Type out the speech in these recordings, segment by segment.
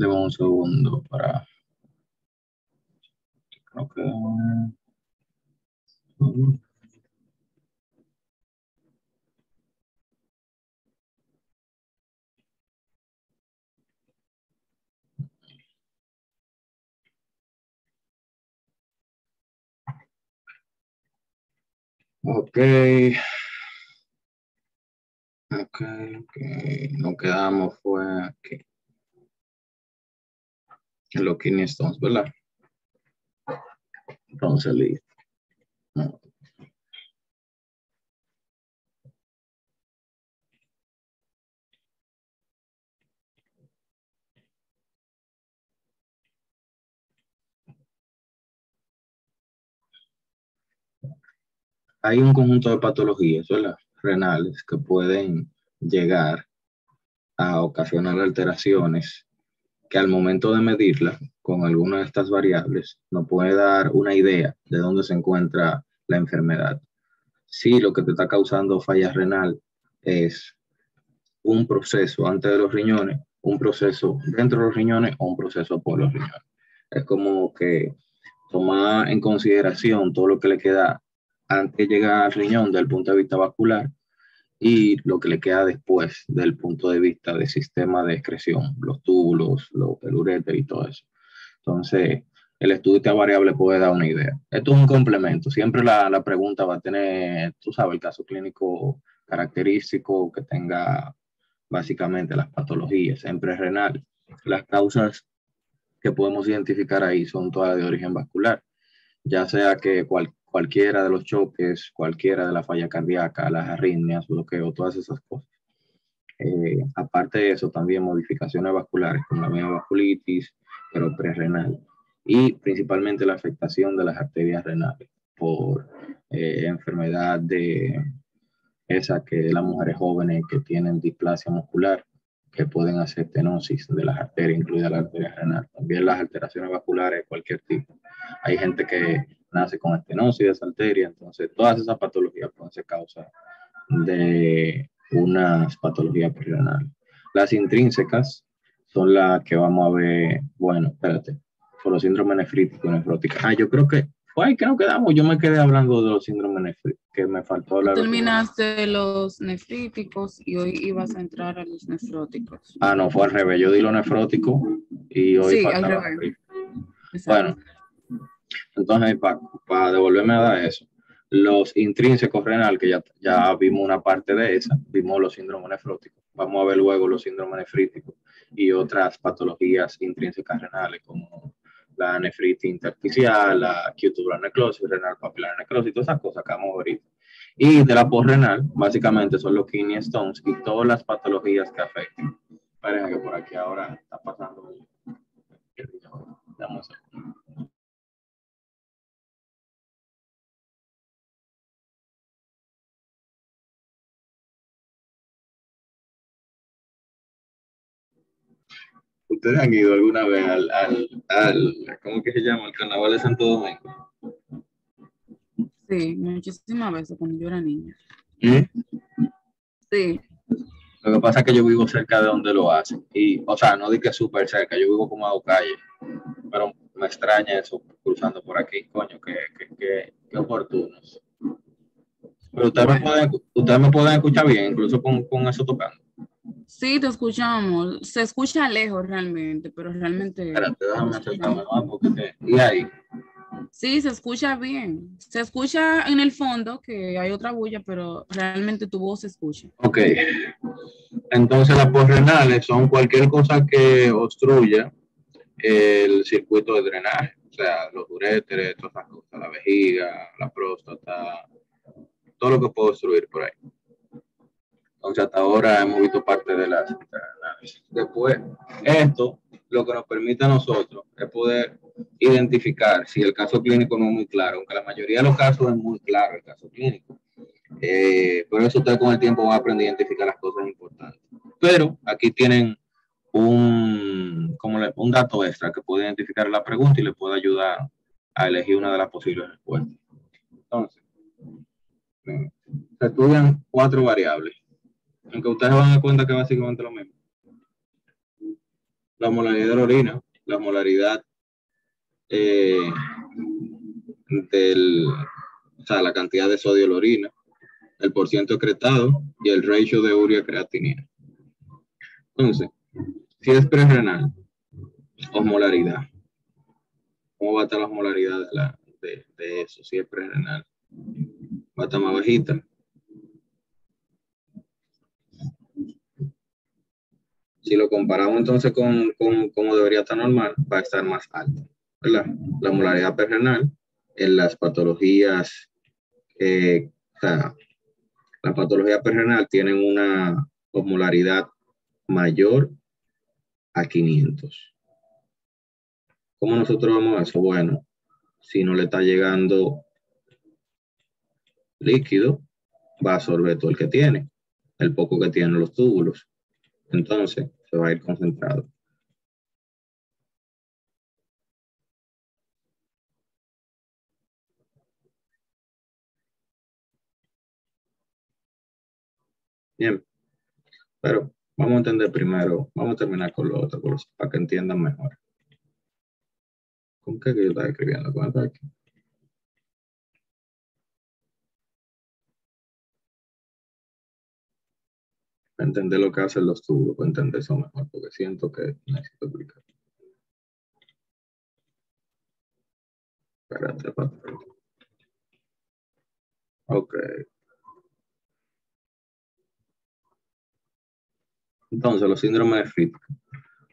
Deme un segundo para... Creo que... Ok. Ok. Nos quedamos fue aquí. En los kidney stones, ¿verdad? Entonces, listo. Hay un conjunto de patologías, ¿verdad? Renales que pueden llegar a ocasionar alteraciones que al momento de medirla con alguna de estas variables nos puede dar una idea de dónde se encuentra la enfermedad. Si lo que te está causando falla renal es un proceso antes de los riñones, un proceso dentro de los riñones o un proceso por los riñones. Es como que tomar en consideración todo lo que le queda antes de llegar al riñón desde el punto de vista vascular y lo que le queda después del punto de vista del sistema de excreción, los túbulos, el uréter y todo eso. Entonces, el estudio de esta variable puede dar una idea. Esto es un complemento. Siempre la pregunta va a tener, tú sabes, el caso clínico característico que tenga básicamente las patologías, siempre renal. Las causas que podemos identificar ahí son todas de origen vascular, ya sea que cualquiera de los choques, cualquiera de la falla cardíaca, las arritmias, bloqueo, todas esas cosas. Aparte de eso, también modificaciones vasculares como la vasculitis, pero prerrenal. Y principalmente la afectación de las arterias renales por enfermedad de esa que las mujeres jóvenes que tienen displasia muscular, que pueden hacer estenosis de las arterias, incluida la arteria renal. También las alteraciones vasculares de cualquier tipo. Hay gente que nace con estenosis de esa arteria, entonces todas esas patologías pueden ser causa de unas patologías renales. Las intrínsecas son las que vamos a ver, bueno, espérate, por los síndromes nefríticos y nefróticos. Yo creo que fue ahí que nos quedamos. Yo me quedé hablando de los síndromes nefríticos, que me faltó Tú hablar. terminaste los nefríticos y hoy ibas a entrar a los nefróticos. No, fue al revés. Yo di los nefróticos y hoy sí, faltaba al revés. Bueno, entonces para devolverme a dar eso, los intrínsecos renal, que ya vimos una parte de esa, vimos los síndromes nefróticos. Vamos a ver luego los síndromes nefríticos y otras patologías intrínsecas renales como la nefritis intersticial, la acute tubular necrosis, renal papilar necrosis, todas esas cosas que vamos a ver ahorita. Y de la postrenal, básicamente son los kidney stones y todas las patologías que afectan. Parece que por aquí ahora está pasando. Vamos a ver. ¿Ustedes han ido alguna vez ¿cómo que se llama? Al Carnaval de Santo Domingo? Sí, muchísimas veces cuando yo era niña. ¿Mm? Sí. Lo que pasa es que yo vivo cerca de donde lo hacen. Y, o sea, no di que súper cerca, yo vivo como a 2 calles. Pero me extraña eso cruzando por aquí, coño, qué oportunos. Pero ustedes me pueden escuchar bien, incluso con eso tocando. Sí, te escuchamos. Se escucha lejos realmente, pero realmente... Espérate, déjame acercarme más porque... ¿Y ahí? Sí, se escucha bien. Se escucha en el fondo que hay otra bulla, pero realmente tu voz se escucha. Ok. Entonces las postrenales son cualquier cosa que obstruya el circuito de drenaje, o sea, los uréteres, todas esas cosas, la vejiga, la próstata, todo lo que puede obstruir por ahí. Entonces hasta ahora hemos visto parte de las análisis. Después, esto lo que nos permite a nosotros es poder identificar si el caso clínico no es muy claro, aunque la mayoría de los casos es muy claro el caso clínico. Por eso usted con el tiempo va a aprender a identificar las cosas importantes. Pero aquí tienen un dato extra que puede identificar la pregunta y le puede ayudar a elegir una de las posibles respuestas. Entonces, se estudian 4 variables, aunque ustedes van a dar cuenta que básicamente lo mismo. La osmolaridad de la orina, la osmolaridad o sea, la cantidad de sodio en la orina, el porciento excretado y el ratio de urea creatinina. Entonces, si es prerrenal, osmolaridad. ¿Cómo va a estar la osmolaridad de eso? Si es prerrenal, va a estar más bajita. Si lo comparamos entonces con cómo debería estar normal, va a estar más alta, ¿verdad? La osmolaridad prerrenal en las patologías, o sea, las patologías prerrenal tienen una osmolaridad mayor a 500. ¿Cómo nosotros vamos a eso? Bueno, si no le está llegando líquido, va a absorber todo el que tiene, el poco que tienen los túbulos. Entonces, se va a ir concentrado. Bien, pero vamos a entender primero, vamos a terminar con lo otro, para que entiendan mejor. ¿Con qué que yo estaba escribiendo? ¿Con esto aquí? Para entender lo que hacen los tubos, para entender eso mejor, porque siento que necesito explicar. Espérate, patrón. Ok. Entonces, los síndromes nefríticos.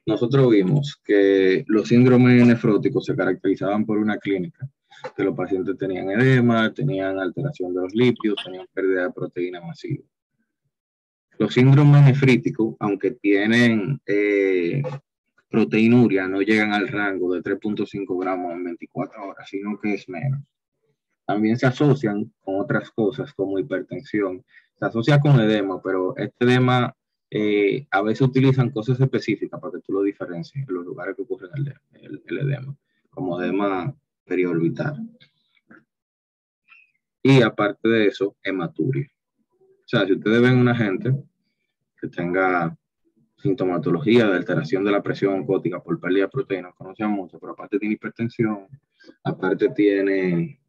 Nosotros vimos que los síndromes nefróticos se caracterizaban por una clínica, que los pacientes tenían edema, tenían alteración de los lípidos, tenían pérdida de proteína masiva. Los síndromes nefríticos, aunque tienen proteinuria, no llegan al rango de 3.5 gramos en 24 horas, sino que es menos. También se asocian con otras cosas como hipertensión. Se asocia con edema, pero este edema a veces utilizan cosas específicas para que tú lo diferencies en los lugares que ocurre el edema, como edema periorbital. Y aparte de eso, hematuria. O sea, si ustedes ven una gente que tenga sintomatología de alteración de la presión oncótica por pérdida de proteínas, conocen mucho, pero aparte tiene hipertensión, aparte tiene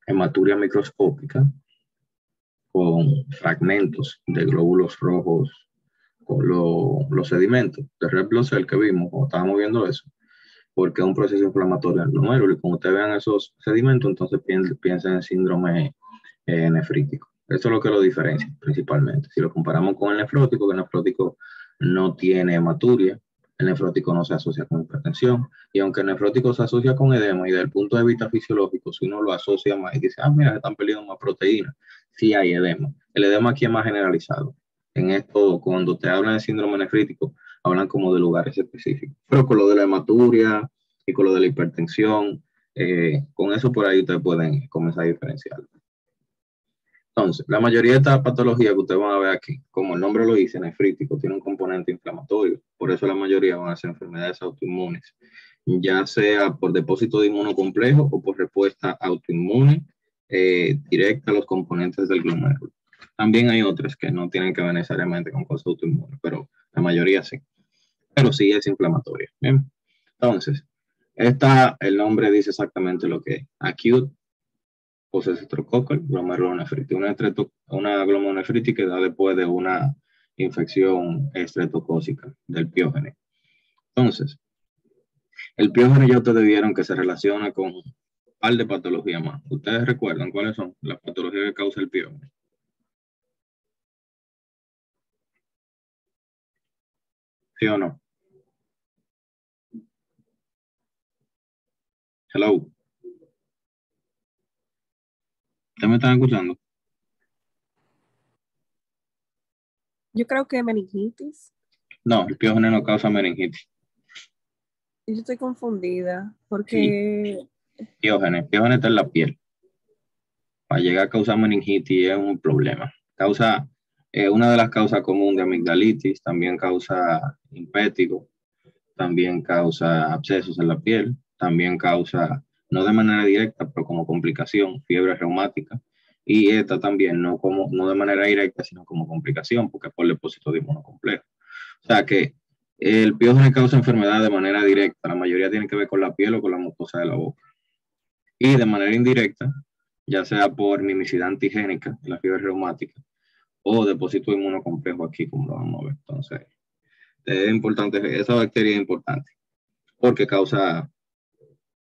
hematuria microscópica con fragmentos de glóbulos rojos con los sedimentos de red blood cell que vimos cuando estábamos viendo eso, porque es un proceso inflamatorio en el glomérulo, y como ustedes vean esos sedimentos, entonces piensen en síndrome nefrítico. Eso es lo que lo diferencia principalmente. Si lo comparamos con el nefrótico, que el nefrótico no tiene hematuria, el nefrótico no se asocia con hipertensión, y aunque el nefrótico se asocia con edema, y desde el punto de vista fisiológico, si uno lo asocia más y dice, mira, se están perdiendo más proteínas, sí hay edema. El edema aquí es más generalizado. En esto, cuando te hablan de síndrome nefrítico, hablan como de lugares específicos. Pero con lo de la hematuria y con lo de la hipertensión, con eso por ahí ustedes pueden comenzar a diferenciar. Entonces, la mayoría de estas patologías que ustedes van a ver aquí, como el nombre lo dice, nefrítico, tiene un componente inflamatorio. Por eso la mayoría van a ser enfermedades autoinmunes, ya sea por depósito de inmunocomplejo o por respuesta autoinmune directa a los componentes del glomérulo. También hay otras que no tienen que ver necesariamente con cosas autoinmunes, pero la mayoría sí. Pero sí es inflamatoria. Bien. Entonces, el nombre dice exactamente lo que es. Acute post-streptococcal glomerulonefritis, una glomerulonefritis que da después de una infección estreptocócica del piógene. Entonces, el piógene ya ustedes vieron que se relaciona con un par de patologías más. ¿Ustedes recuerdan cuáles son las patologías que causa el piógene? ¿Sí o no? Hello. ¿Ustedes me están escuchando? Yo creo que meningitis. No, el piógene no causa meningitis. Yo estoy confundida porque... Sí, piógene está en la piel. Para llegar a causar meningitis es un problema. Causa, una de las causas comunes de amigdalitis, también causa impétigo, también causa abscesos en la piel, también causa, no de manera directa, pero como complicación, fiebre reumática y esta también no de manera directa, sino como complicación, porque es por el depósito de inmunocomplejo. O sea que el piojere causa enfermedad de manera directa, la mayoría tiene que ver con la piel o con la mucosa de la boca. Y de manera indirecta, ya sea por mimicidad antigénica, la fiebre reumática, o depósito inmunocomplejo aquí, como lo vamos a ver. Entonces, es importante, esa bacteria es importante, porque causa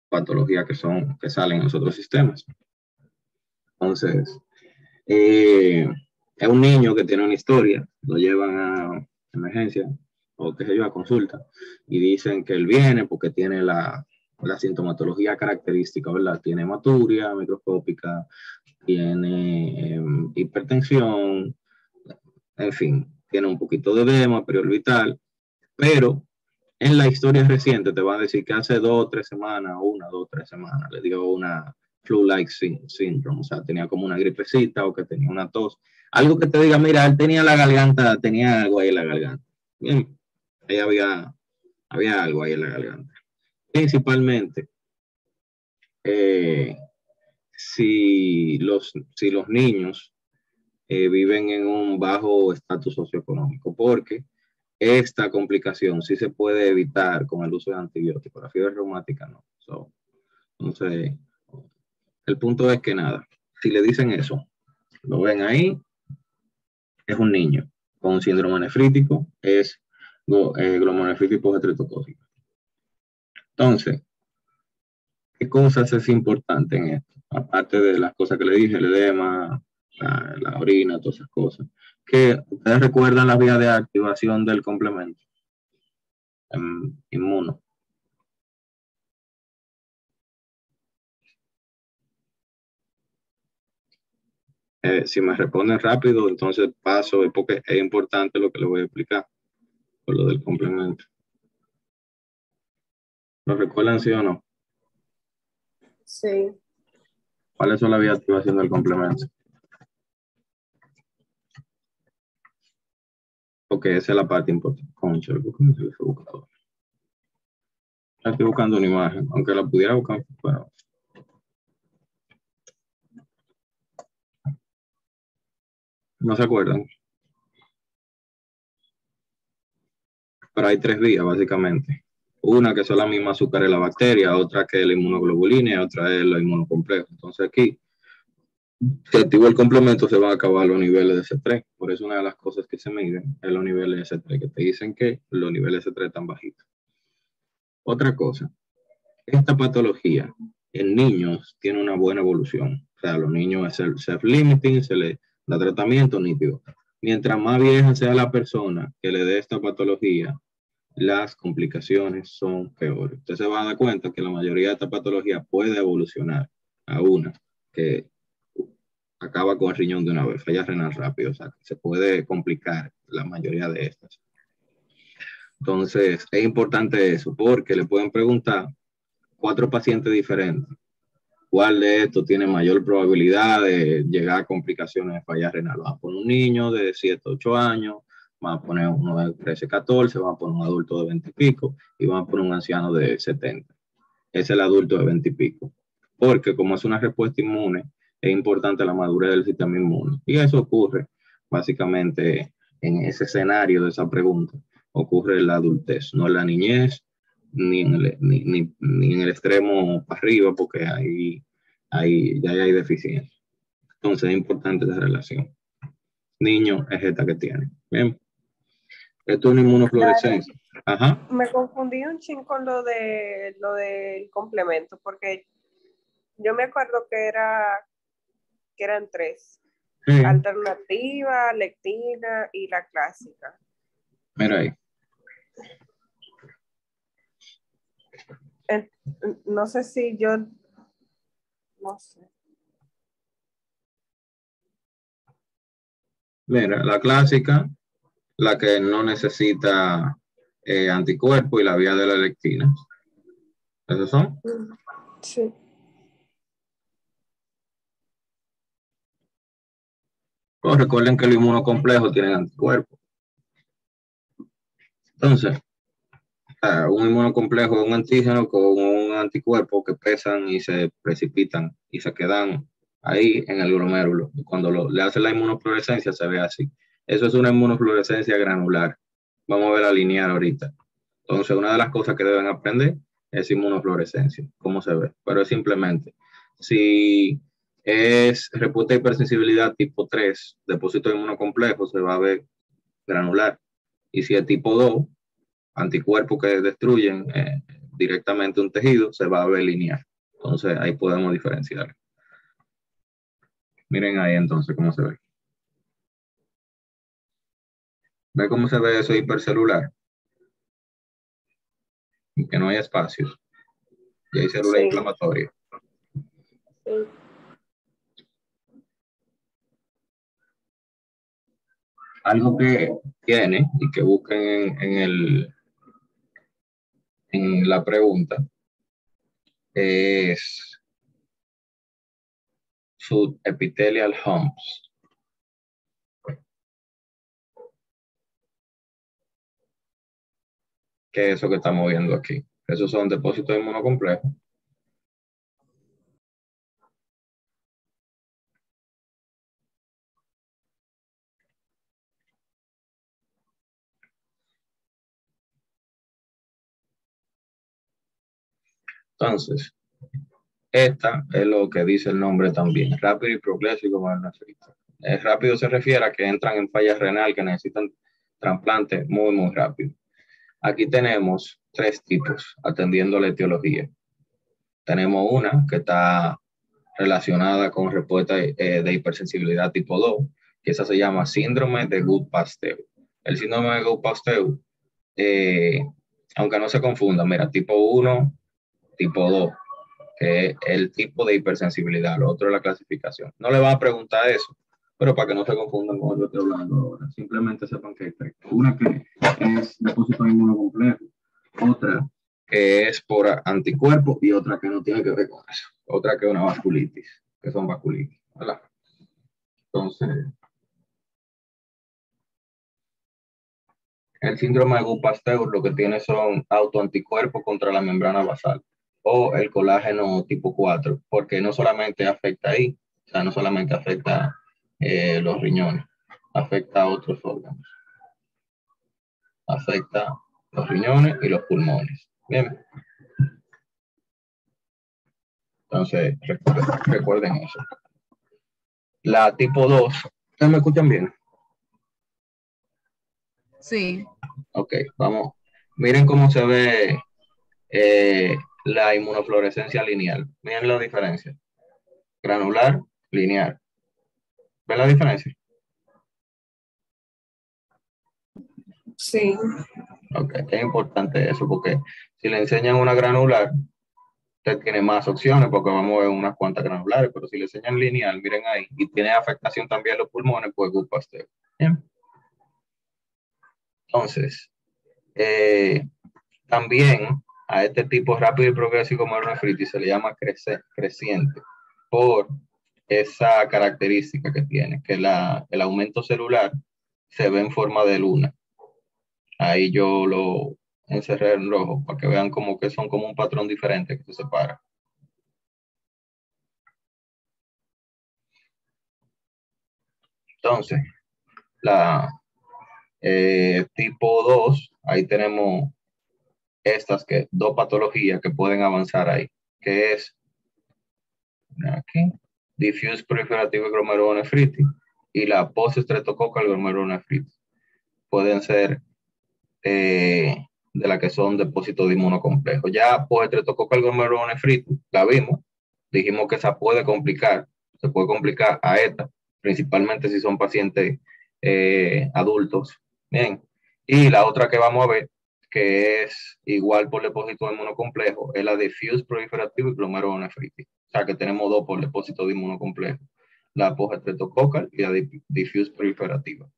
patologías que salen en los otros sistemas. Entonces, es un niño que tiene una historia, lo llevan a emergencia, o qué sé yo, a consulta, y dicen que él viene porque tiene la sintomatología característica, ¿verdad? Tiene hematuria microscópica, tiene hipertensión, en fin, tiene un poquito de edema periorbital, pero en la historia reciente te va a decir que hace 2 o 3 semanas, 1, 2, 3 semanas, le dio una flu-like syndrome, o sea, tenía como una gripecita o que tenía una tos. Algo que te diga, mira, él tenía la garganta, tenía algo ahí en la garganta. Bien, ahí había algo ahí en la garganta. Principalmente, si los niños viven en un bajo estatus socioeconómico, porque esta complicación sí se puede evitar con el uso de antibióticos. La fiebre reumática no. Entonces, el punto es que nada, si le dicen eso, lo ven ahí, es un niño con síndrome nefrítico, es glomerulonefritis postetricótica. Entonces, ¿qué cosas es importante en esto? Aparte de las cosas que le dije, el edema, la orina, todas esas cosas. Que ustedes recuerdan la vía de activación del complemento inmuno. Si me responden rápido, entonces paso, porque es importante lo que les voy a explicar por lo del complemento. ¿Lo recuerdan, sí o no? Sí. ¿Cuáles son las vías de activación del complemento? Ok, esa es la parte importante. Concha, ¿cómo se les busca? Estoy buscando una imagen, aunque la pudiera buscar, pero... ¿No se acuerdan? Pero hay 3 vías, básicamente. Una que son la misma azúcar de la bacteria, otra que es la inmunoglobulina y otra es la inmunocomplejo. Entonces aquí, si activo el complemento, se van a acabar los niveles de C3. Por eso una de las cosas que se miden es los niveles de C3, que te dicen que los niveles de C3 están bajitos. Otra cosa, esta patología en niños tiene una buena evolución. O sea, los niños es el self-limiting, se le da tratamiento nítido. Mientras más vieja sea la persona que le dé esta patología, las complicaciones son peores. Usted se va a dar cuenta que la mayoría de esta patología puede evolucionar a una que acaba con el riñón de una vez, falla renal rápido, o sea, que se puede complicar la mayoría de estas. Entonces, es importante eso, porque le pueden preguntar 4 pacientes diferentes, ¿cuál de estos tiene mayor probabilidad de llegar a complicaciones de falla renal? Vamos a poner un niño de 7, 8 años, vamos a poner uno de 13, 14, vamos a poner un adulto de 20 y pico, y vamos a poner un anciano de 70. Es el adulto de 20 y pico. Porque como es una respuesta inmune, es importante la madurez del sistema inmune. Y eso ocurre básicamente en ese escenario de esa pregunta. Ocurre en la adultez, no en la niñez, ni en el extremo para arriba, porque ahí ya hay deficiencia. Entonces es importante esa relación. Niño es esta que tiene. Bien. Esto es una inmunofluorescencia. Ajá. Me confundí un chin con lo del complemento, porque yo me acuerdo que eran 3. Sí. Alternativa, lectina y la clásica. Mira ahí. No sé si yo... No sé. Mira, la clásica, la que no necesita anticuerpo y la vía de la lectina. ¿Esos son? Sí. Pues recuerden que el inmunocomplejo tiene anticuerpos. Entonces, un inmunocomplejo es un antígeno con un anticuerpo que pesan y se precipitan y se quedan ahí en el glomérulo. Cuando le hacen la inmunofluorescencia se ve así. Eso es una inmunofluorescencia granular. Vamos a ver la lineal ahorita. Entonces, una de las cosas que deben aprender es inmunofluorescencia, cómo se ve. Pero es simplemente, si es respuesta de hipersensibilidad tipo 3, depósito inmunocomplejo, se va a ver granular. Y si es tipo 2, anticuerpos que destruyen directamente un tejido, se va a ver lineal. Entonces, ahí podemos diferenciar. Miren ahí entonces cómo se ve. ¿Ve cómo se ve eso hipercelular? Que no hay espacios. Y hay células inflamatorias. Sí. Algo que tiene y que busquen en la pregunta es subepithelial humps. ¿Qué es eso que estamos viendo aquí? Esos son depósitos inmunocomplejos. Entonces, esta es lo que dice el nombre también, rápido y progresivo glomerulonefritis. Rápido se refiere a que entran en falla renal, que necesitan trasplante muy, muy rápido. Aquí tenemos 3 tipos, atendiendo la etiología. Tenemos una que está relacionada con respuesta de hipersensibilidad tipo 2, que esa se llama síndrome de Good-Pasteur. El síndrome de Good-Pasteur, aunque no se confunda, mira, tipo 1, tipo 2, que es el tipo de hipersensibilidad, lo otro es la clasificación. No le van a preguntar eso, pero para que no se confundan con lo que estoy hablando ahora, simplemente sepan que hay 3. Una que es depósito inmunocomplejo, otra que es por anticuerpos y otra que no tiene que ver con eso. Otra que es una vasculitis, que son vasculitis, ¿verdad? Entonces, el síndrome de Good-Pasteur lo que tiene son autoanticuerpos contra la membrana basal o el colágeno tipo 4, porque no solamente afecta ahí, o sea, no solamente afecta los riñones, afecta a otros órganos. Afecta los riñones y los pulmones. Bien. Entonces, recuerden eso. La tipo 2, ¿ustedes me escuchan bien? Sí. Ok, vamos. Miren cómo se ve la inmunofluorescencia lineal. Miren la diferencia. Granular, lineal. ¿Ven la diferencia? Sí. Ok, es importante eso porque si le enseñan una granular, usted tiene más opciones porque vamos a ver unas cuantas granulares, pero si le enseñan lineal, miren ahí, y tiene afectación también los pulmones, pues Good-Pasteur. Bien. Entonces, también a este tipo rápido y progresivo glomerulonefritis se le llama creciente por esa característica que tiene, que el aumento celular se ve en forma de luna. Ahí yo lo encerré en rojo para que vean como que son como un patrón diferente que se separa. Entonces, la tipo 2, ahí tenemos dos patologías que pueden avanzar ahí, que es aquí, diffuse proliferative glomerulonefritis y la post-streptococcal glomerulonefritis. Pueden ser de la que son depósitos de inmunocomplejo. Ya post-streptococcal glomerulonefritis la vimos, dijimos que esa puede complicar, se puede complicar a esta, principalmente si son pacientes adultos. Bien, y la otra que vamos a ver, que es igual por depósito de inmunocomplejo, es la diffuse proliferative glomerulonefritis. O sea que tenemos 2 por depósito de inmunocomplejo, la post-streptococcal y la diffuse proliferativa.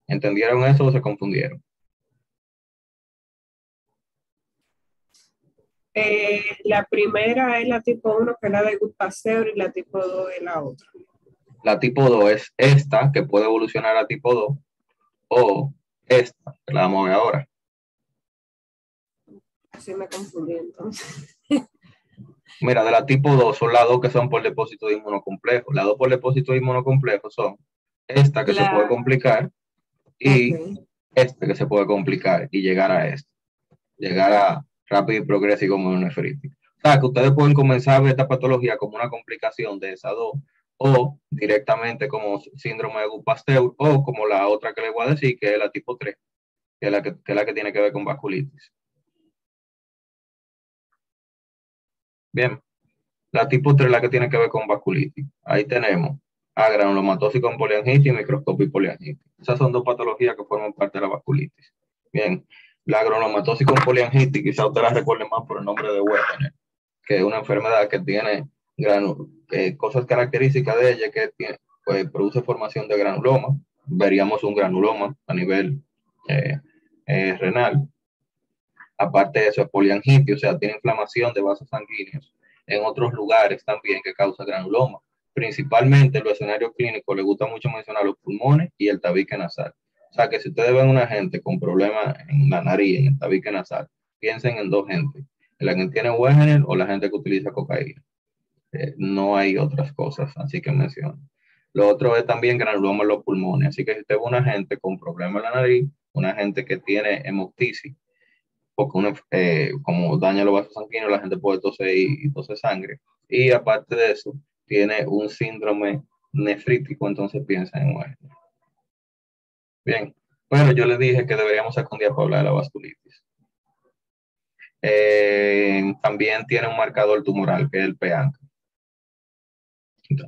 ¿Entendieron eso o se confundieron? La primera es la tipo 1, que es la de Good-Pasteur, y la tipo 2 es la otra. La tipo 2 es esta, que puede evolucionar a tipo 2, o esta, que la vamos a ver ahora. Así me confundí entonces. Mira, de la tipo 2 son las dos que son por depósito de inmunocomplejo. Las dos por depósito de inmunocomplejo son esta que se puede La, complicar ok. y esta que se puede complicar y llegar a esta. Llegar a rápido y progresivo como nefrítico. O sea, que ustedes pueden comenzar a ver esta patología como una complicación de esas dos, o directamente como síndrome de Pasteur, o como la otra que les voy a decir, que es la tipo 3, que es la que tiene que ver con vasculitis. Bien, la tipo 3 es la que tiene que ver con vasculitis. Ahí tenemos a granulomatosis con poliangitis y microscopia y poliangitis. Esas son dos patologías que forman parte de la vasculitis. Bien, la granulomatosis con poliangitis, quizá usted la recuerde más por el nombre de Wegener, que es una enfermedad que tiene cosas características de ella, que tiene, pues, produce formación de granuloma. Veríamos un granuloma a nivel eh, renal. Aparte de eso, es poliangitis, o sea, tiene inflamación de vasos sanguíneos en otros lugares también que causa granuloma. Principalmente en los escenarios clínicos le gusta mucho mencionar los pulmones y el tabique nasal. O sea, que si ustedes ven una gente con problemas en la nariz, en el tabique nasal, piensen en dos gente, la que tiene Wegener o la gente que utiliza cocaína. No hay otras cosas, así que menciono. Lo otro es también granuloma en los pulmones, así que si usted ve una gente con problemas en la nariz, una gente que tiene hemoptisis, porque como daña los vasos sanguíneos, la gente puede toser y toser sangre. Y aparte de eso, tiene un síndrome nefrítico, entonces piensa en muerte. Bien, pero yo le dije que deberíamos sacar un día para hablar de la vasculitis. También tiene un marcador tumoral, que es el PANCA.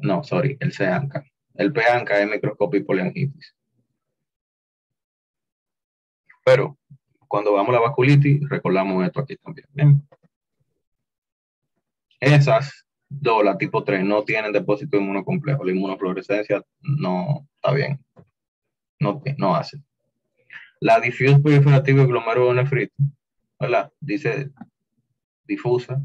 No, sorry, el CANCA. El PANCA es microscopia y poliangitis. Pero cuando vamos a la vasculitis, recordamos esto aquí también. Bien. Esas dos, la tipo 3, no tienen depósito inmunocomplejo. La inmunofluorescencia no está bien. No hace. La diffuse proliferativa glomerulonefritis, ¿verdad? Dice difusa,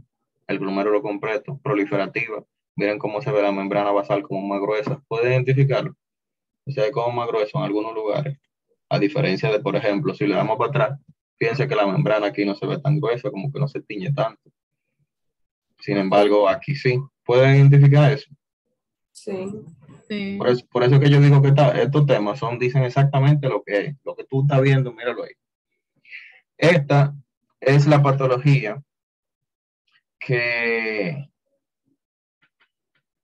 el glomérulo completo, proliferativa. Miren cómo se ve la membrana basal como más gruesa. ¿Puede identificarlo? O sea, como más grueso en algunos lugares. A diferencia de, por ejemplo, si le damos para atrás, fíjense que la membrana aquí no se ve tan gruesa, como que no se tiñe tanto. Sin embargo, aquí sí. ¿Pueden identificar eso? Sí. Sí. Por eso que yo digo que estos temas dicen exactamente lo que es. Lo que tú estás viendo, míralo ahí. Esta es la patología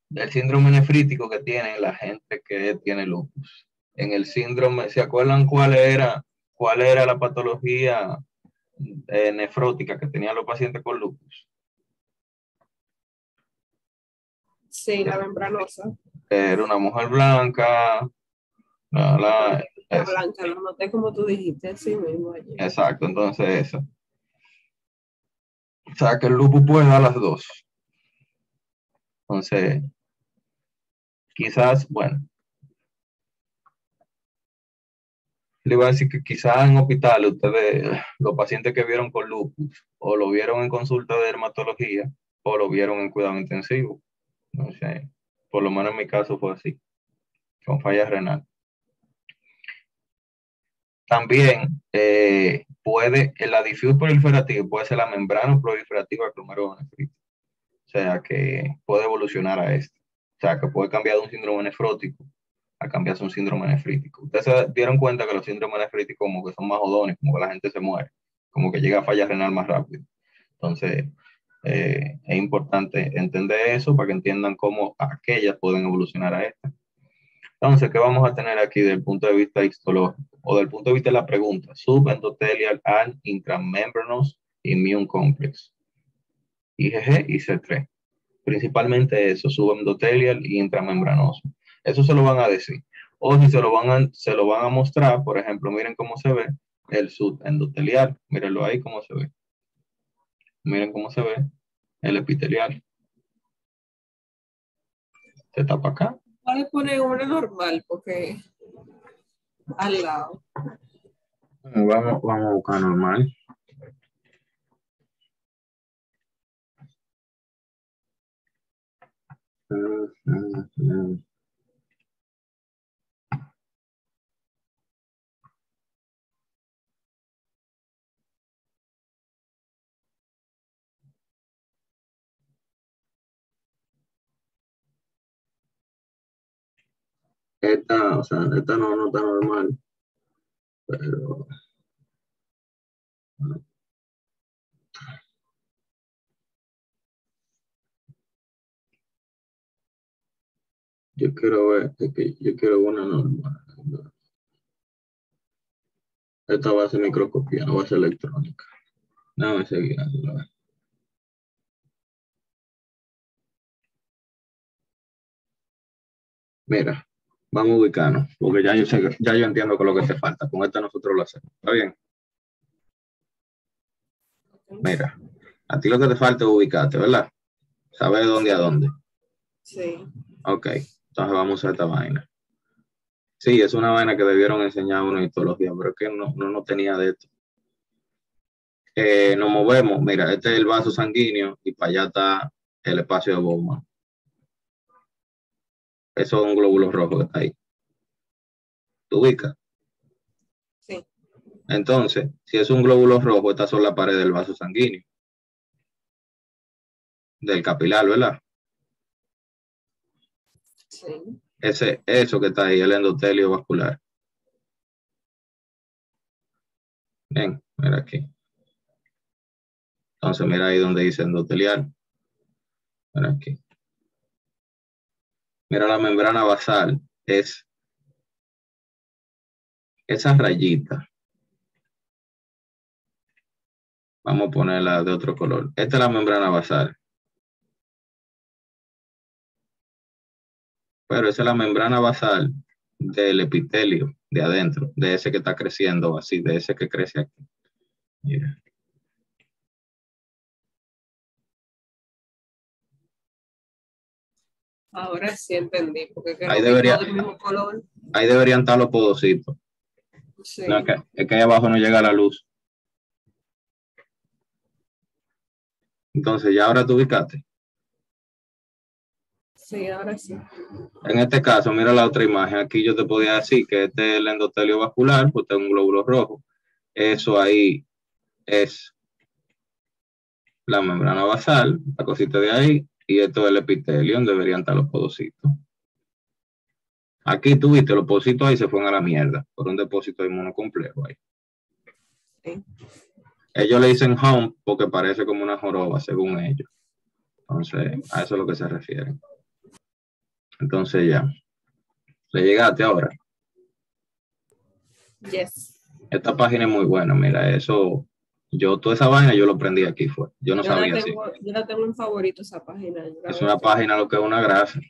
del síndrome nefrítico que tiene la gente que tiene lupus. En el síndrome, ¿se acuerdan cuál era la patología nefrótica que tenían los pacientes con lupus? Sí, la membranosa. Era una mujer blanca, La blanca, lo noté como tú dijiste, así mismo allí. exacto, entonces eso. O sea que el lupus puede dar las dos. Entonces, quizás, bueno, le iba a decir que quizás en hospitales ustedes, los pacientes que vieron con lupus, o lo vieron en consulta de dermatología, o lo vieron en cuidado intensivo. No sé, por lo menos en mi caso fue así, con falla renal. También la diffuse proliferativa puede ser la membrana proliferativa glomerulonefritis. O sea, que puede evolucionar a esto. O sea, que puede cambiar de un síndrome nefrótico a cambiarse un síndrome nefrítico. Ustedes se dieron cuenta que los síndromes nefríticos como que son más jodones, como que la gente se muere, como que llega a falla renal más rápido. Entonces, es importante entender eso para que entiendan cómo aquellas pueden evolucionar a esta. Entonces, ¿qué vamos a tener aquí desde el punto de vista histológico? O del punto de vista de la pregunta, subendothelial and intramembranous immune complex, IgG y C3. Principalmente eso, subendothelial y intramembranoso. Eso se lo van a decir. O si se lo van a mostrar, por ejemplo, miren cómo se ve el subendotelial. Mírenlo ahí cómo se ve. Miren cómo se ve el epitelial. Se tapa acá. Voy a poner una normal porque al lado. Vamos a buscar normal. Esta, o sea, esta no está normal, pero yo quiero ver, es que yo quiero una normal. Esta va a ser microscopía, no va a ser electrónica. No, seguir. Mira, vamos a ubicarnos, porque ya yo sé, ya yo entiendo con lo que te falta. Con esta nosotros lo hacemos. ¿Está bien? Mira, a ti lo que te falta es ubicarte, ¿verdad? Saber de dónde a dónde. Sí. Ok, entonces vamos a esta vaina. Sí, es una vaina que debieron enseñar una histología, pero es que no tenía de esto. Nos movemos, mira, este es el vaso sanguíneo y para allá está el espacio de Bowman. Eso es un glóbulo rojo que está ahí. ¿Tú ubicas? Sí. Entonces, si es un glóbulo rojo, estas son las paredes del vaso sanguíneo. Del capilar, ¿verdad? Sí. Eso que está ahí, el endotelio vascular. Ven, mira aquí. Entonces, mira ahí donde dice endotelial. Mira aquí. Mira la membrana basal. Es esa rayita. Vamos a ponerla de otro color. Esta es la membrana basal. Pero esa es la membrana basal del epitelio de adentro, de ese que está creciendo así, de ese que crece aquí. Mira. Ahora sí entendí, porque que Ahí, lo vi todo del mismo color. ahí deberían estar los podocitos. Sí. No, es que ahí abajo no llega la luz. Entonces, ya ahora tú ubicaste. Sí, ahora sí. En este caso, mira la otra imagen. Aquí yo te podía decir que este es el endotelio vascular, pues tengo un glóbulo rojo. Eso ahí es la membrana basal, la cosita de ahí, y esto es el epitelio, donde deberían estar los podocitos. Aquí tú viste, los podocitos ahí se fueron a la mierda, por un depósito de inmunocomplejo ahí. Sí. Ellos le dicen hump porque parece como una joroba, según ellos. Entonces, a eso es lo que se refieren. Entonces ya, le llegaste ahora. Yes. Esta página es muy buena, mira, eso, yo toda esa vaina yo lo aprendí aquí fue. Yo no Yo sabía así. Yo la tengo en favorito esa página. Es una página lo que es una grasa.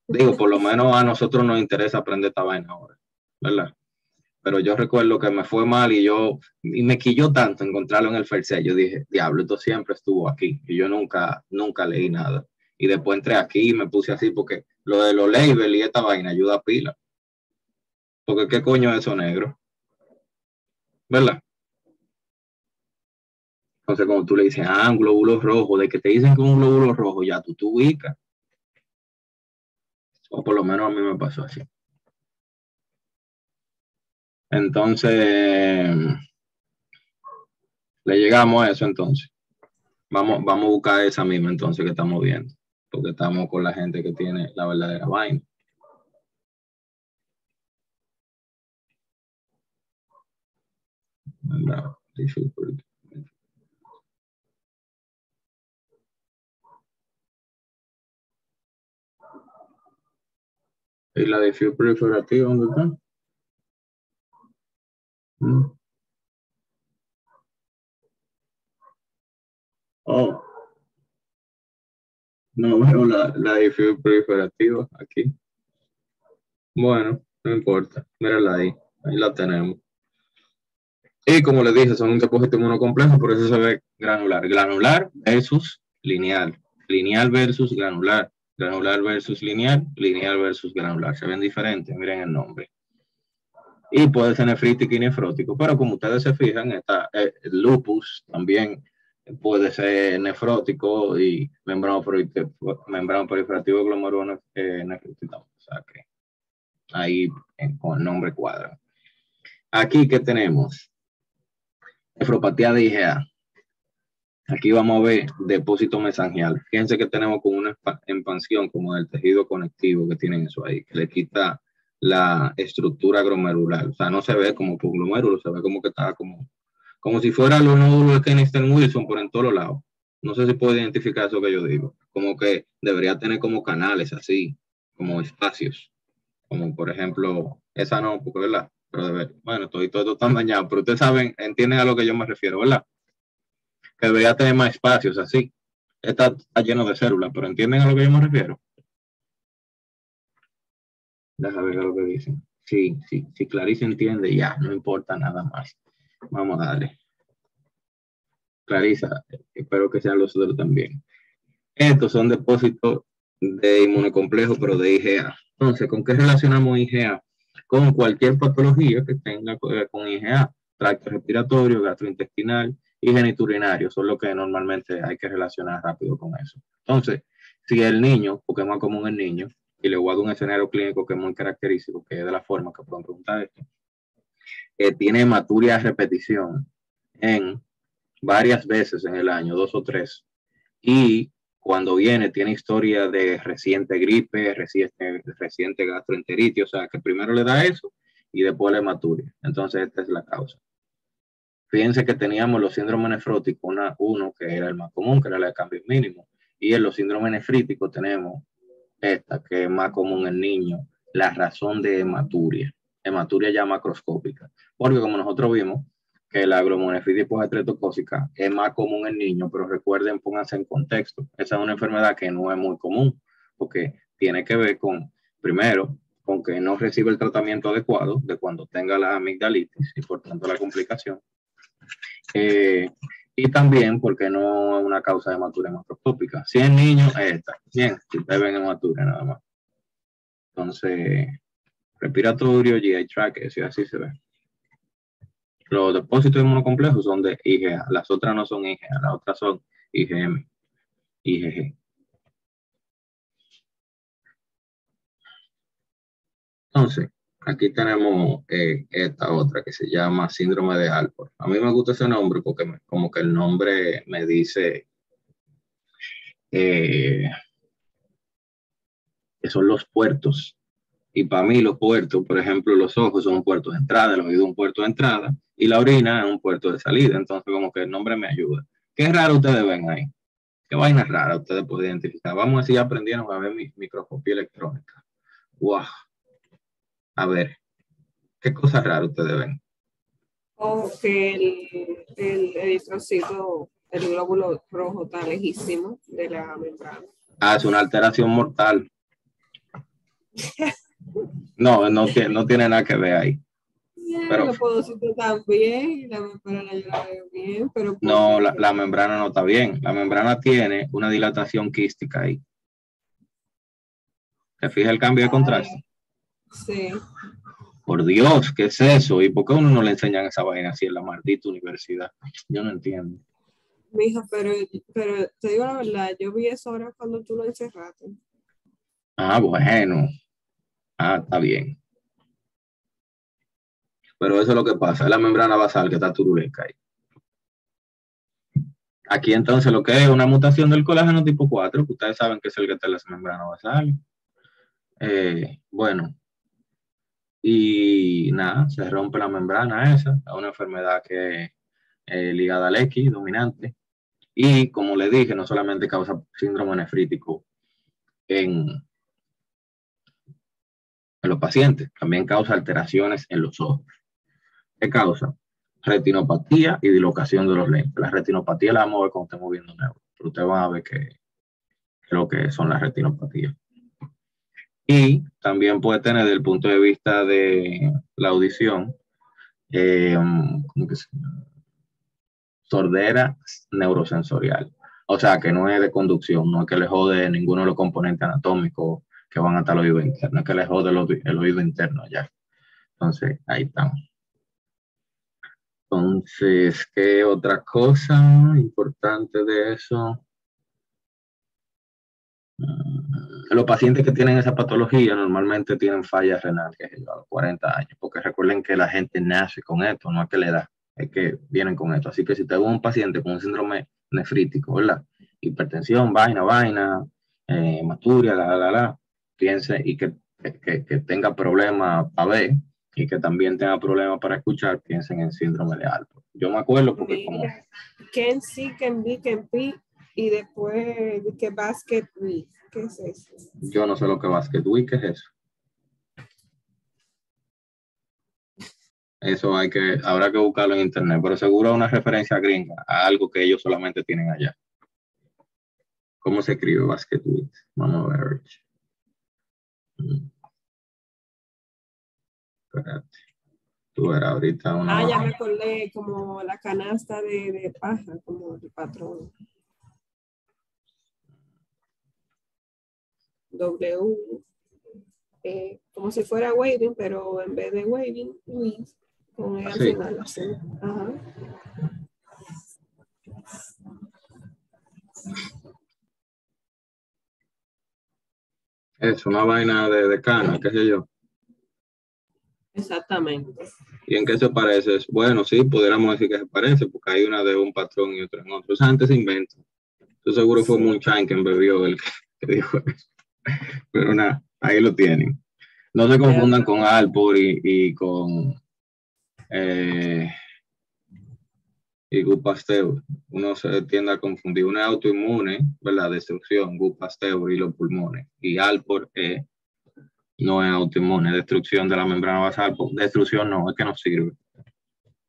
Digo, por lo menos a nosotros nos interesa aprender esta vaina ahora, ¿verdad? Pero yo recuerdo que me fue mal y me quilló tanto encontrarlo en el Fercé. Yo dije, diablo, esto siempre estuvo aquí. Y yo nunca leí nada. Y después entré aquí y me puse así porque lo de los labels y esta vaina ayuda a pila. Porque qué coño es eso negro, ¿verdad? Entonces, cuando tú le dices, un glóbulo rojo, de que te dicen que es un glóbulo rojo, ya tú te ubicas. O por lo menos a mí me pasó así. Entonces, le llegamos a eso entonces. Vamos a buscar esa misma entonces que estamos viendo. Porque estamos con la gente que tiene la verdadera vaina. No, ¿y la diffuse proliferativa dónde está? Oh, no veo la diffuse proliferativa aquí. Bueno, no importa. Mírala ahí. Ahí la tenemos. Y como les dije, son un depósito inmunocomplejo, por eso se ve granular. Granular versus lineal. Lineal versus granular. Granular versus lineal. Lineal versus granular. Se ven diferentes. Miren el nombre. Y puede ser nefrítico y nefrótico, pero como ustedes se fijan, el lupus también puede ser nefrótico y membrana proliferativo glomerular nefrótico. O sea que ahí con el nombre cuadra. Aquí, ¿qué tenemos? Nefropatía de IgA. Aquí vamos a ver depósito mesangial. Fíjense que tenemos como una expansión como del tejido conectivo que tienen eso ahí, que le quita la estructura glomerular. O sea, no se ve como glomérulo, se ve como que está como si fuera los nódulos de Kensington-Wilson, por en todos lados. No sé si puedo identificar eso que yo digo. Como que debería tener como canales así, como espacios. Como por ejemplo, esa no, porque verdad. Pero bueno, todo tan dañado, pero ustedes saben, entienden a lo que yo me refiero, ¿verdad? Que debería tener más espacios así. Está lleno de células, pero entienden a lo que yo me refiero. Déjame ver lo que dicen. Sí, Clarice entiende, ya, no importa nada más. Vamos a darle. Clarisa, espero que sean los otros también. Estos son depósitos de inmunocomplejo, pero de IgA. Entonces, ¿con qué relacionamos IgA? Con cualquier patología que tenga con IgA, tracto respiratorio, gastrointestinal y geniturinario, son lo que normalmente hay que relacionar rápido con eso. Entonces, si el niño, porque es más común el niño, y le voy a dar un escenario clínico que es muy característico, que es de la forma que pueden preguntar esto, tiene hematuria a repetición en varias veces en el año, 2 o 3, y cuando viene tiene historia de reciente gripe, reciente gastroenteritis, o sea que primero le da eso y después la hematuria. Entonces esta es la causa. Fíjense que teníamos los síndromes nefróticos, uno que era el más común, que era el de cambio mínimo, y en los síndromes nefríticos tenemos esta, que es más común en niños, la razón de hematuria ya macroscópica, porque como nosotros vimos, que la glomerulonefritis estreptocócica es más común en niños, pero recuerden, pónganse en contexto, esa es una enfermedad que no es muy común, porque tiene que ver con, primero, con que no recibe el tratamiento adecuado de cuando tenga la amigdalitis y por tanto la complicación, y también porque no es una causa de hematuria macroscópica. Si es niño, esta. Bien, si ustedes ven hematuria nada más. Entonces, respiratorio, GI tract, eso y así se ve. Los depósitos inmunocomplejos son de IgA, las otras no son IgA, las otras son IgM, IgG. Entonces, aquí tenemos esta otra que se llama síndrome de Alport. A mí me gusta ese nombre porque como que el nombre me dice que son los puertos. Y para mí los puertos, por ejemplo, los ojos son un puerto de entrada, el oído un puerto de entrada y la orina es un puerto de salida. Entonces, como que el nombre me ayuda. ¿Qué raro ustedes ven ahí? ¿Qué vaina rara ustedes pueden identificar? Vamos a ver si aprendieron a ver mi microscopía electrónica. ¡Wow! A ver, ¿qué cosas raras ustedes ven? O que el eritrocito, el glóbulo rojo está lejísimo de la membrana. Ah, es una alteración mortal. No tiene nada que ver ahí. Pero, los podocitos también, la membrana yo la veo bien, pero... No, la membrana no está bien. La membrana tiene una dilatación quística ahí. ¿Te fijas el cambio de contraste? Sí. Por Dios, ¿qué es eso? ¿Y por qué a uno no le enseñan esa vaina así en la maldita universidad? Yo no entiendo. Mija, pero te digo la verdad, yo vi eso ahora cuando tú lo encerraste. Ah, bueno. Ah, está bien. Pero eso es lo que pasa, es la membrana basal que está turuleca ahí. Aquí entonces lo que es una mutación del colágeno tipo 4, que ustedes saben que es el que está en las membranas basales. Bueno, y nada, se rompe la membrana esa, es una enfermedad que es ligada al X, dominante. Y como le dije, no solamente causa síndrome nefrítico en los pacientes, también causa alteraciones en los ojos. ¿Qué causa? Retinopatía y dislocación de los lentes. La retinopatía la vamos a ver cuando estemos viendo neuro, pero ustedes van a ver qué es lo que son las retinopatías. Y también puede tener, desde el punto de vista de la audición, ¿cómo que se llama? Sordera neurosensorial. O sea, que no es de conducción, no es que le jode ninguno de los componentes anatómicos que van hasta el oído interno, es que le jode el oído interno ya. Entonces, ahí estamos. Entonces, ¿qué otra cosa importante de eso? Los pacientes que tienen esa patología normalmente tienen falla renal, que es a los 40 años, porque recuerden que la gente nace con esto, no es que le da, es que vienen con esto. Así que si tengo un paciente con un síndrome nefrítico, ¿verdad? Hipertensión, vaina, hematuria, piense, y que que tenga problemas para ver y que también tenga problemas para escuchar, piensen en síndrome de Alport. Yo me acuerdo porque como... Mira, Can see, can be, can be, y después que basket with. ¿Qué es eso? Yo no sé lo que Basket Week es eso. Eso habrá que buscarlo en internet, pero seguro es una referencia gringa a algo que ellos solamente tienen allá. ¿Cómo se escribe Basket Week? Vamos a ver. Espérate. Tú verás ahorita una... Ya me acordé, como la canasta de paja, como el patrón. W, como si fuera waving, pero en vez de waving, with, con E al Sí. final, así. Ajá. Es una vaina de cana, qué sé yo. Exactamente. ¿Y en qué se parece? Bueno, sí, pudiéramos decir que se parece, porque hay una de un patrón y otra en otro. Esa gente se inventa. Yo seguro fue Sí. Moonshine quien bebió el que dijo eso. Pero nada, ahí lo tienen. No se confundan con Alport y con y Gut Pasteur. Uno se tiende a confundir. Una es autoinmune, ¿verdad? Destrucción, Gut Pasteur y los pulmones. Y Alport no es autoinmune, destrucción de la membrana basal. Destrucción no, es que no sirve.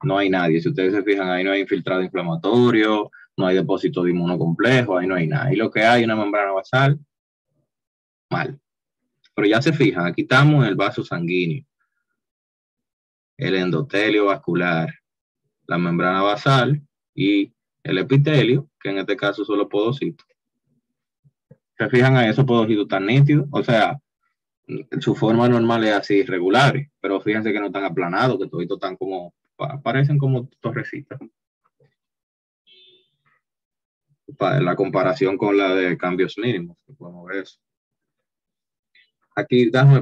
No hay nadie. Si ustedes se fijan, ahí no hay infiltrado inflamatorio, no hay depósito de inmunocomplejo, ahí no hay nada. Y lo que hay es una membrana basal, mal. Pero ya se fijan, aquí estamos en el vaso sanguíneo, el endotelio vascular, la membrana basal y el epitelio, que en este caso son los podocitos. Se fijan a esos podocitos tan nítidos, o sea, su forma normal es así, irregulares, pero fíjense que no están aplanados, que toditos están como, parecen como torrecitas. Para la comparación con la de cambios mínimos, que podemos ver eso. Aquí, déjame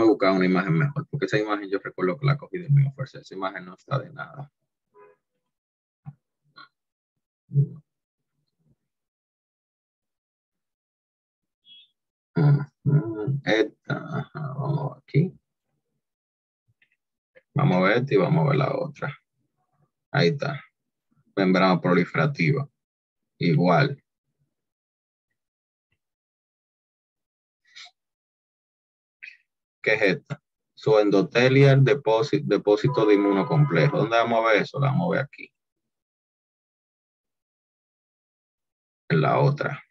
buscar una imagen mejor, porque esa imagen yo recuerdo que la cogí de mi oferta. Esa imagen no está de nada. Esta, vamos aquí. Vamos a ver esta y vamos a ver la otra. Ahí está. Membrana proliferativa. Igual. ¿Qué es esta? Su endotelial depósito de inmunocomplejo. ¿Dónde vamos a ver eso? La vamos a ver aquí. En la otra.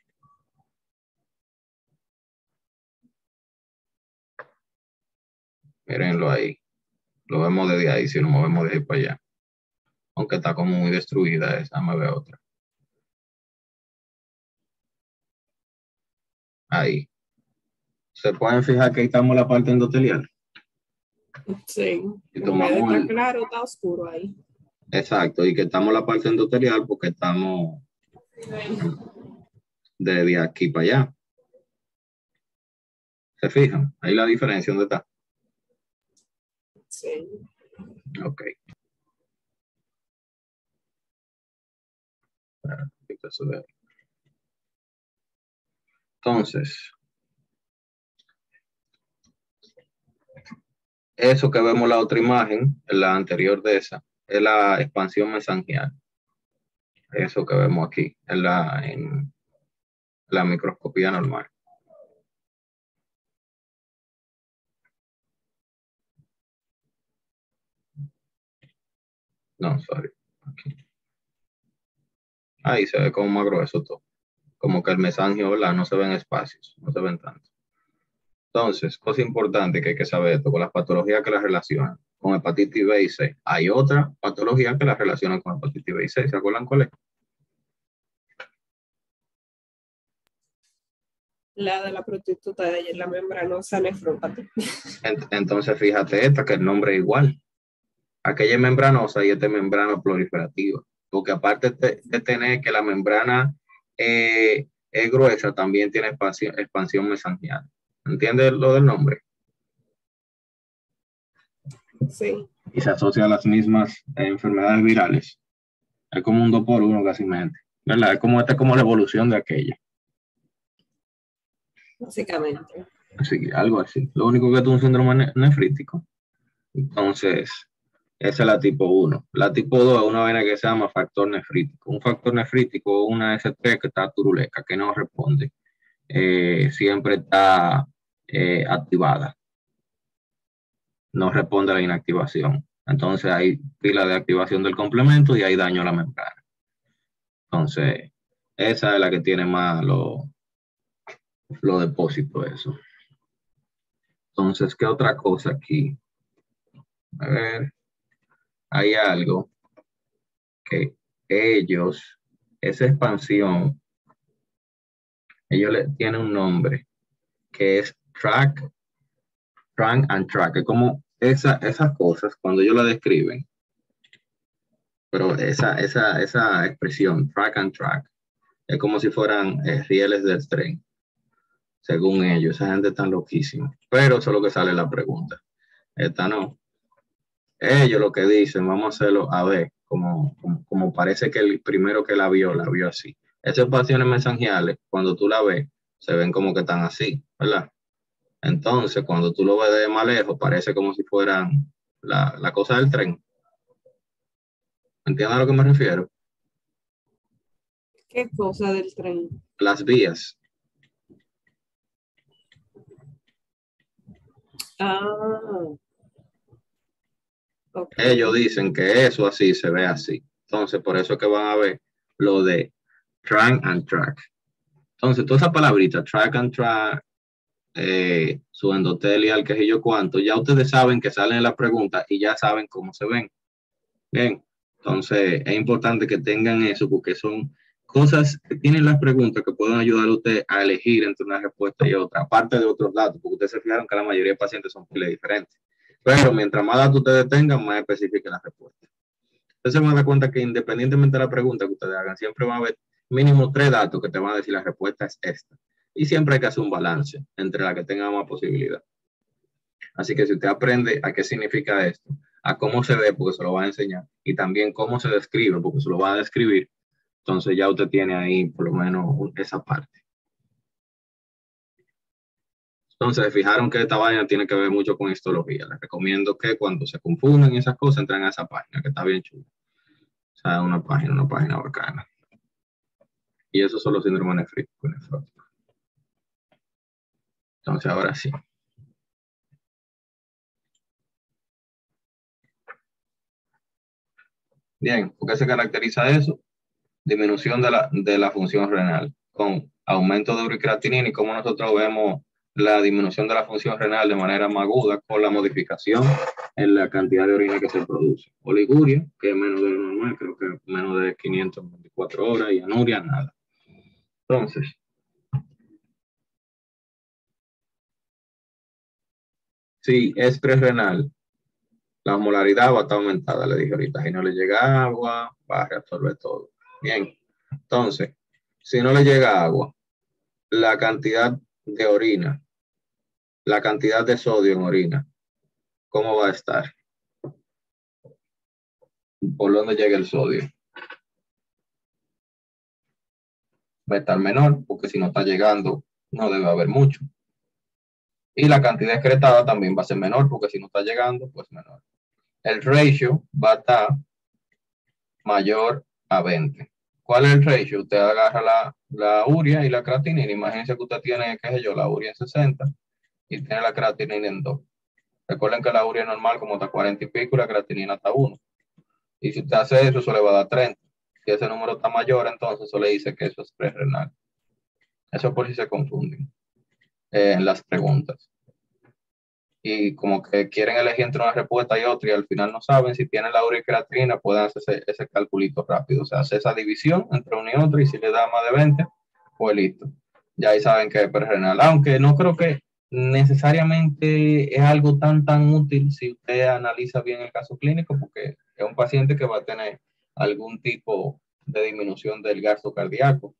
Mírenlo ahí. Lo vemos desde ahí, si nos movemos de ahí para allá. Aunque está como muy destruida esa, me ve otra. Ahí. ¿Se pueden fijar que ahí estamos en la parte endotelial? Sí. Y En vez de tomamos estar claro, está oscuro ahí. Exacto, y que estamos en la parte endotelial porque estamos de aquí para allá. ¿Se fijan? Ahí la diferencia dónde está. Sí. Ok. Entonces, eso que vemos en la otra imagen, en la anterior de esa, es la expansión mesangial. Eso que vemos aquí, en la microscopía normal. No, sorry. Aquí. Ahí se ve como más grueso todo. Como que el mesangio, ¿verdad? No se ven espacios, no se ven tanto. Entonces, cosa importante que hay que saber esto, con las patologías que las relacionan con hepatitis B y C. Hay otra patología que las relacionan con hepatitis B y C. ¿Se acuerdan cuál es? La de la prostituta de la membranosa nefropatía. Entonces, fíjate esta, que el nombre es igual. Aquella es membranosa y esta es membrana proliferativa. Porque aparte de tener que la membrana es gruesa, también tiene expansión mesangial. ¿Entiendes lo del nombre? Sí. Y se asocia a las mismas enfermedades virales. Es como un 2 por 1 casi mente. ¿Verdad? Es como la evolución de aquella. Básicamente. Así, algo así. Lo único que es un síndrome nefrítico. Entonces, esa es la tipo 1. La tipo 2 es una vaina que se llama factor nefrítico. Un factor nefrítico es una S3 que está turuleca, que no responde. Siempre está activada. No responde a la inactivación. Entonces hay pila de activación del complemento y hay daño a la membrana. Entonces, esa es la que tiene más los depósitos, eso. Entonces, ¿qué otra cosa aquí? A ver, hay algo que ellos, esa expansión, ellos le tienen un nombre que es track and track. Es como esas cosas, cuando ellos la describen, pero esa expresión, track and track, es como si fueran rieles del tren, según ellos. Esa gente está loquísima. Pero eso es lo que sale en la pregunta. Esta no. Ellos lo que dicen, vamos a hacerlo a ver, como parece que el primero que la vio así. Esas pasiones mesangiales, cuando tú la ves, se ven como que están así, ¿verdad? Entonces, cuando tú lo ves de más lejos, parece como si fueran la cosa del tren. ¿Entiendes a lo que me refiero? ¿Qué cosa del tren? Las vías. Ah, okay. Ellos dicen que eso así se ve así. Entonces, por eso es que van a ver lo de track and track. Entonces, toda esa palabrita, track and track, su endotelial, qué sé yo cuánto, ya ustedes saben que salen en la pregunta y ya saben cómo se ven. Bien, entonces es importante que tengan eso porque son cosas que tienen las preguntas que pueden ayudar a usted a elegir entre una respuesta y otra, aparte de otros datos, porque ustedes se fijaron que la mayoría de pacientes son diferentes. Pero mientras más datos ustedes tengan, más específica la respuesta. Entonces se van a dar cuenta que independientemente de la pregunta que ustedes hagan, siempre va a haber mínimo 3 datos que te van a decir la respuesta es esta. Y siempre hay que hacer un balance entre la que tenga más posibilidad. Así que si usted aprende a qué significa esto, a cómo se ve, porque se lo va a enseñar, y también cómo se describe, porque se lo va a describir, entonces ya usted tiene ahí por lo menos esa parte. Entonces, fijaron que esta vaina tiene que ver mucho con histología. Les recomiendo que cuando se confunden esas cosas, entren a esa página, que está bien chula. O sea, una página bacana. Y eso son los síndromes nefríticos. Entonces, ahora sí. Bien, ¿por qué se caracteriza eso? Disminución de la función renal, con aumento de uricreatinina y como nosotros vemos la disminución de la función renal de manera más aguda con la modificación en la cantidad de orina que se produce. Oliguria, que es menos de lo normal, creo que menos de 524 horas, y anuria, nada. Entonces, si es prerrenal, la osmolaridad va a estar aumentada, le dije ahorita. Si no le llega agua, va a reabsorber todo. Bien, entonces, si no le llega agua, la cantidad de orina, la cantidad de sodio en orina, ¿cómo va a estar? ¿Por dónde llega el sodio? Va a estar menor, porque si no está llegando, no debe haber mucho. Y la cantidad excretada también va a ser menor, porque si no está llegando, pues menor. El ratio va a estar mayor a 20. ¿Cuál es el ratio? Usted agarra la urea y la creatinina. Imagínense que usted tiene, qué sé yo, la urea en 60 y tiene la creatinina en 2. Recuerden que la urea es normal como está 40 y pico y la creatinina está 1. Y si usted hace eso, eso le va a dar 30. Si ese número está mayor, entonces eso le dice que eso es prerrenal. Eso por si se confunden en las preguntas. Y como que quieren elegir entre una respuesta y otra y al final no saben si tienen la urea y creatinina, pueden hacer ese calculito rápido. O sea, hace esa división entre una y otra y si le da más de 20, pues listo. Ya ahí saben que es prerrenal. Aunque no creo que necesariamente es algo tan útil si usted analiza bien el caso clínico, porque es un paciente que va a tener algún tipo de disminución del gasto cardíaco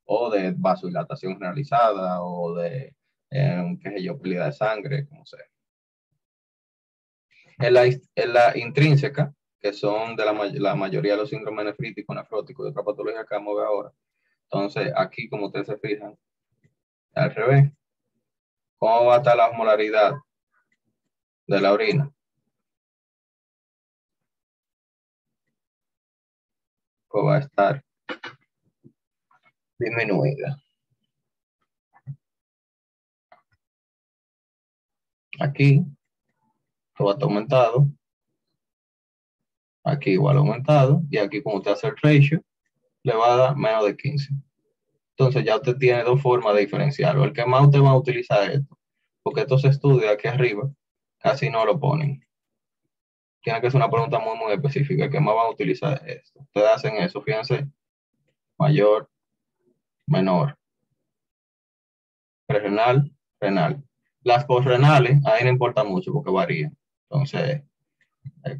o de vasodilatación generalizada o de, qué sé yo, pérdida de sangre, como sea. En la intrínseca, que son de la mayoría de los síndromes nefríticos, nefróticos y otra patología que vamos a ver ahora. Entonces, aquí, como ustedes se fijan, al revés. ¿Cómo va a estar la osmolaridad de la orina? Pues va a estar disminuida. Aquí, todo va a estar aumentado. Aquí igual aumentado. Y aquí, como usted hace el ratio, le va a dar menos de 15. Entonces ya usted tiene dos formas de diferenciarlo. El que más usted va a utilizar esto, porque estos estudios aquí arriba casi no lo ponen. Tiene que ser una pregunta muy, muy específica. ¿El que más van a utilizar esto? Ustedes hacen eso, fíjense. Mayor, menor. Prerenal, renal. Las postrenales, ahí no importa mucho porque varían. Entonces,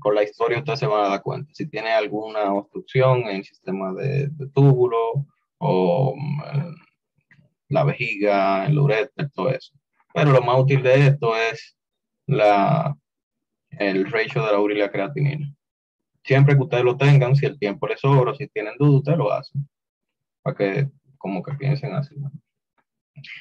con la historia ustedes se van a dar cuenta. Si tiene alguna obstrucción en el sistema de túbulo o la vejiga, el ureter, todo eso. Pero lo más útil de esto es el ratio de la urina y la creatinina. Siempre que ustedes lo tengan, si el tiempo les sobra, si tienen duda, ustedes lo hacen. Para que como que piensen así, ¿no?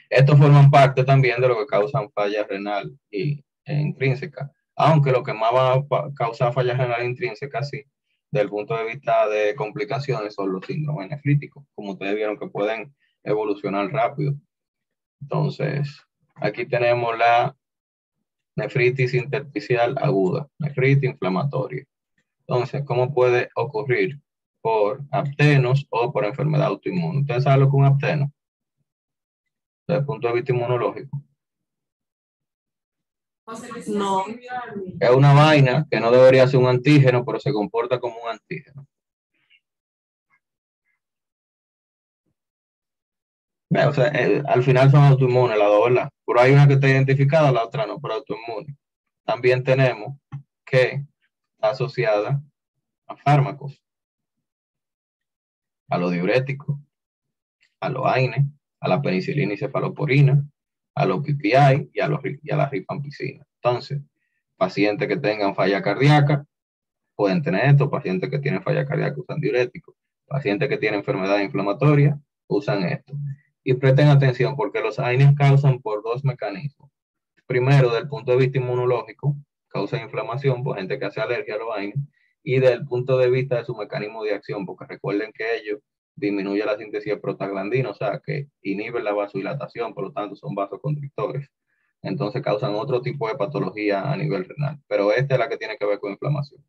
Estos forman parte también de lo que causan falla renal e intrínseca. Aunque lo que más va a causar falla renal intrínseca, sí, desde el punto de vista de complicaciones, son los síndromes nefríticos. Como ustedes vieron que pueden evolucionar rápido. Entonces, aquí tenemos la nefritis intersticial aguda, nefritis inflamatoria. Entonces, ¿cómo puede ocurrir? Por aptenos o por enfermedad autoinmune. ¿Ustedes saben lo que es un apteno? Desde el punto de vista inmunológico. No. Es una vaina que no debería ser un antígeno, pero se comporta como un antígeno. O sea, al final son autoinmunes las dos, ¿verdad? Pero hay una que está identificada, la otra no, pero autoinmune. También tenemos que está asociada a fármacos, a los diuréticos, a los AINES, a la penicilina y cefalosporina, a los PPI y a la rifampicina. Entonces, pacientes que tengan falla cardíaca pueden tener esto, pacientes que tienen falla cardíaca usan diuréticos, pacientes que tienen enfermedad inflamatoria usan esto. Y presten atención porque los AINES causan por dos mecanismos. Primero, desde el punto de vista inmunológico, causa inflamación por gente que hace alergia a los AINES, y desde el punto de vista de su mecanismo de acción, porque recuerden que ellos disminuyen la síntesis de prostaglandina, o sea, que inhiben la vasodilatación, por lo tanto son vasoconstrictores. Entonces causan otro tipo de patología a nivel renal, pero esta es la que tiene que ver con inflamación.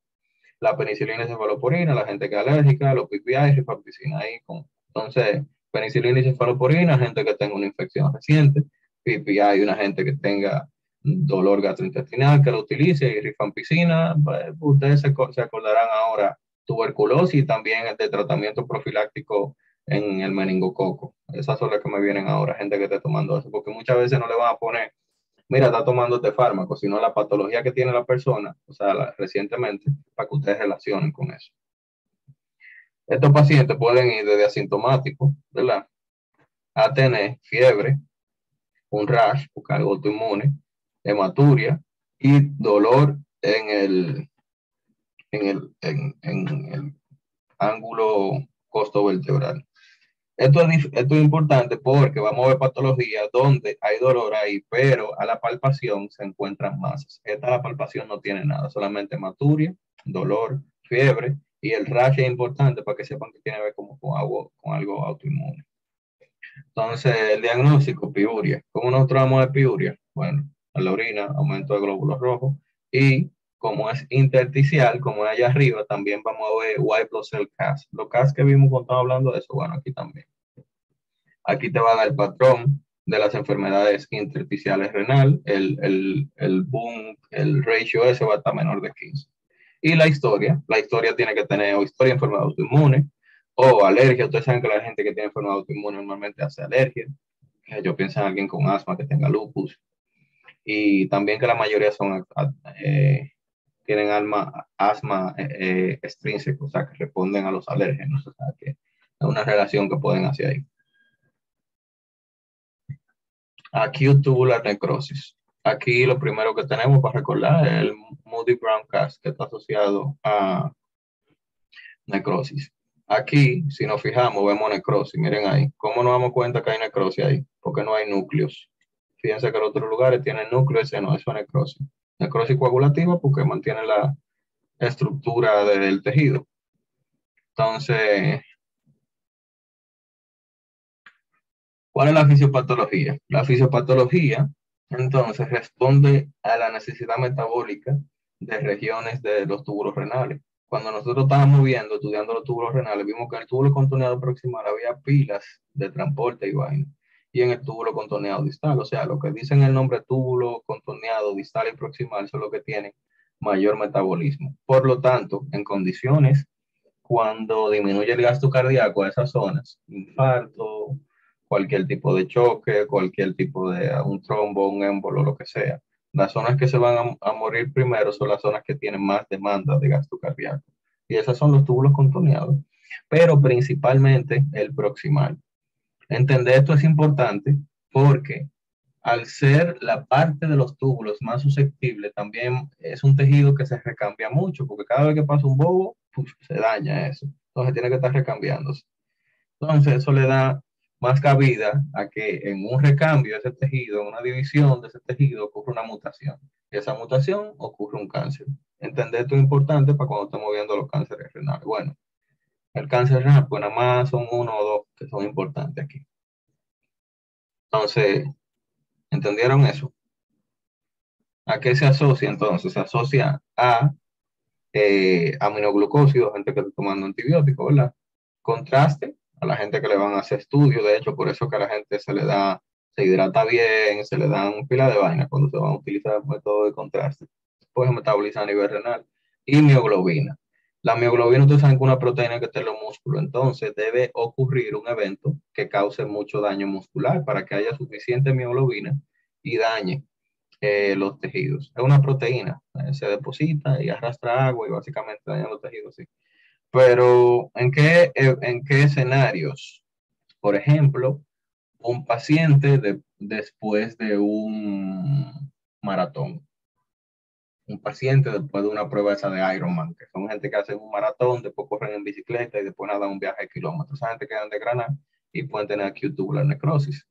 La penicilina y cefalosporina, la gente que es alérgica, los PPI, rifampicina. Entonces, penicilina y cefalosporina, gente que tenga una infección reciente, PPI, una gente que tenga dolor gastrointestinal que lo utilice, y rifampicina, pues, ustedes se acordarán ahora, tuberculosis y también de tratamiento profiláctico en el meningococo. Esas son las que me vienen ahora, gente que esté tomando eso, porque muchas veces no le van a poner, mira, está tomando este fármaco, sino la patología que tiene la persona, o sea, recientemente, para que ustedes relacionen con eso. Estos pacientes pueden ir desde asintomáticos, ¿verdad?, a tener fiebre, un rash, porque algo autoinmune, hematuria y dolor en el ángulo costovertebral. Esto es importante porque vamos a ver patologías donde hay dolor ahí, pero a la palpación se encuentran masas. Esta la palpación no tiene nada, solamente hematuria, dolor, fiebre, y el rash es importante para que sepan que tiene que ver con algo autoinmune. Entonces, el diagnóstico, piuria. ¿Cómo nosotros vamos de piuria? Bueno, en la orina, aumento de glóbulos rojos, y como es intersticial, como es allá arriba, también vamos a ver white blood cell CAS. Los CAS que vimos cuando estábamos hablando de eso, bueno, aquí también. Aquí te va a dar el patrón de las enfermedades intersticiales renal, el boom, el ratio ese va a estar menor de 15. Y la historia tiene que tener o historia de enfermedad autoinmune o alergia. Ustedes saben que la gente que tiene enfermedad autoinmune normalmente hace alergia. Yo pienso en alguien con asma que tenga lupus. Y también que la mayoría tienen asma extrínseco, o sea, que responden a los alérgenos. O sea, que es una relación que pueden hacer ahí. Acute tubular necrosis. Aquí lo primero que tenemos para recordar es el Moody Brown CAS, que está asociado a necrosis. Aquí, si nos fijamos, vemos necrosis. Miren ahí. ¿Cómo nos damos cuenta que hay necrosis ahí? Porque no hay núcleos. Fíjense que los otros lugares tienen núcleo, ese no, eso es necrosis. Necrosis coagulativa porque mantiene la estructura del tejido. Entonces, ¿cuál es la fisiopatología? La fisiopatología, entonces, responde a la necesidad metabólica de regiones de los túbulos renales. Cuando nosotros estábamos viendo, estudiando los túbulos renales, vimos que en el túbulo contorneado proximal había pilas de transporte y vaina, y en el túbulo contorneado distal, o sea, lo que dicen el nombre túbulo contorneado distal y proximal son los que tienen mayor metabolismo. Por lo tanto, en condiciones cuando disminuye el gasto cardíaco a esas zonas, infarto, cualquier tipo de choque, cualquier tipo de un trombo, un émbolo, lo que sea. Las zonas que se van a morir primero son las zonas que tienen más demanda de gasto cardíaco. Y esos son los túbulos contorneados, pero principalmente el proximal. Entender esto es importante porque al ser la parte de los túbulos más susceptible, también es un tejido que se recambia mucho, porque cada vez que pasa un bobo, se daña eso. Entonces tiene que estar recambiándose. Entonces eso le da más cabida a que en un recambio de ese tejido, en una división de ese tejido, ocurre una mutación. Y esa mutación ocurre un cáncer. Entender esto es importante para cuando estamos viendo los cánceres renales. Bueno, el cáncer renal, pues nada más son uno o dos que son importantes aquí. Entonces, ¿entendieron eso? ¿A qué se asocia entonces? Se asocia a aminoglucósidos, gente que está tomando antibióticos, ¿verdad? Contraste a la gente que le van a hacer estudios, de hecho, por eso que a la gente se le da, se hidrata bien, se le dan pila de vainas cuando se van a utilizar el método de contraste. Pues metaboliza a nivel renal. Y mioglobina. La mioglobina, ustedes saben que es una proteína que está en los músculos, entonces debe ocurrir un evento que cause mucho daño muscular para que haya suficiente mioglobina y dañe los tejidos. Es una proteína, se deposita y arrastra agua y básicamente daña los tejidos, sí. Pero ¿en qué escenarios? Por ejemplo, un paciente después de un maratón. Un paciente después de una prueba esa de Ironman, que son gente que hace un maratón, después corren en bicicleta y después nadan un viaje de kilómetros. Esa gente quedan de grana y pueden tener acute tubular necrosis.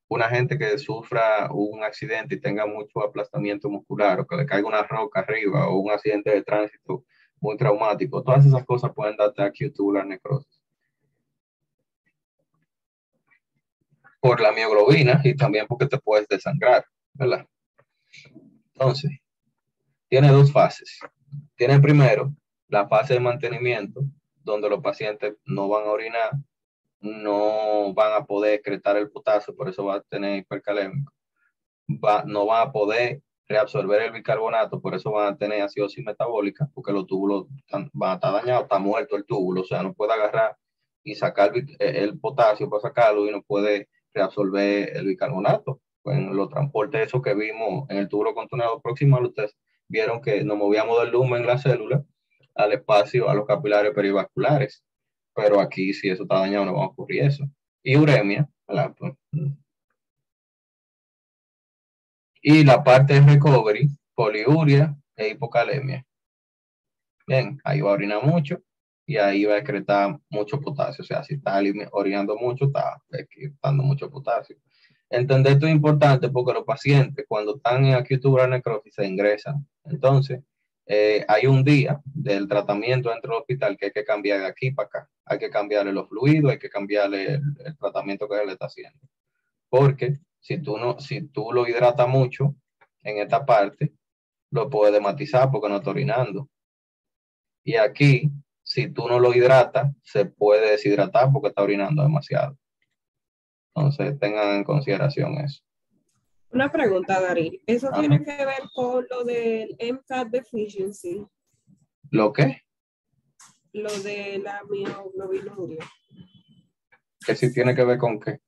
Una gente que sufra un accidente y tenga mucho aplastamiento muscular o que le caiga una roca arriba o un accidente de tránsito muy traumático, todas esas cosas pueden darte acute tubular necrosis. Por la mioglobina y también porque te puedes desangrar, ¿verdad? Entonces, tiene dos fases. Tiene primero la fase de mantenimiento, donde los pacientes no van a orinar, no van a poder excretar el potasio, por eso va a tener hipercalémico. No van a poder reabsorber el bicarbonato, por eso van a tener acidosis metabólica, porque los túbulos van a estar dañados, está muerto el túbulo, o sea, no puede agarrar y sacar el potasio para sacarlo y no puede reabsorber el bicarbonato. Pues en los transportes, eso que vimos en el túbulo contorneado proximal, ustedes vieron que nos movíamos del lumen en la célula al espacio, a los capilares perivasculares, pero aquí si eso está dañado no va a ocurrir eso. Y uremia, ¿verdad? Pues, y la parte de recovery, poliuria e hipocalemia. Bien, ahí va a orinar mucho y ahí va a excretar mucho potasio. O sea, si está orinando mucho, está excretando mucho potasio. Entender esto es importante porque los pacientes, cuando están en acute tubular necrosis, se ingresan. Entonces, hay un día del tratamiento dentro del hospital que hay que cambiar de aquí para acá. Hay que cambiarle los fluidos, hay que cambiarle el tratamiento que se le está haciendo. Porque si tú lo hidratas mucho en esta parte, lo puedes matizar porque no está orinando. Y aquí, si tú no lo hidratas, se puede deshidratar porque está orinando demasiado. Entonces, tengan en consideración eso. Una pregunta, Darín. ¿Eso tiene que ver con lo del MCAT deficiency? ¿Lo qué? Lo de la mioglobinuria. ¿Que sí tiene que ver con qué?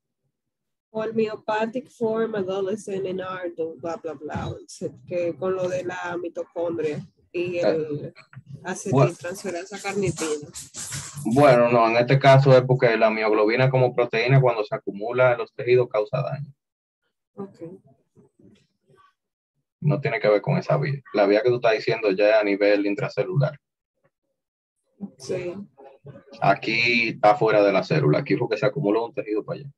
O el myopathic form adolescent en adult, bla, bla, bla. Que con lo de la mitocondria y el acetiltransferasa carnitina. Bueno, no, en este caso es porque la mioglobina como proteína cuando se acumula en los tejidos causa daño. Ok. No tiene que ver con esa vía. La vía que tú estás diciendo ya es a nivel intracelular. Sí. Aquí está fuera de la célula. Aquí fue que se acumuló un tejido para allá.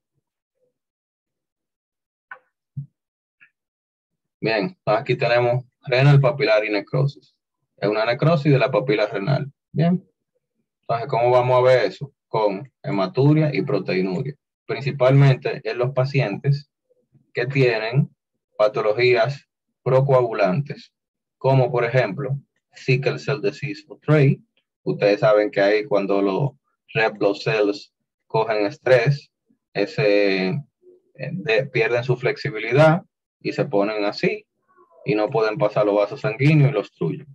Bien, aquí tenemos renal papilar y necrosis. Es una necrosis de la papila renal. Bien. Entonces, ¿cómo vamos a ver eso? Con hematuria y proteinuria. Principalmente en los pacientes que tienen patologías procoagulantes, como por ejemplo sickle cell disease o TRAE. Ustedes saben que ahí cuando los red blood cells cogen estrés, pierden su flexibilidad y se ponen así y no pueden pasar los vasos sanguíneos y los obstruyen.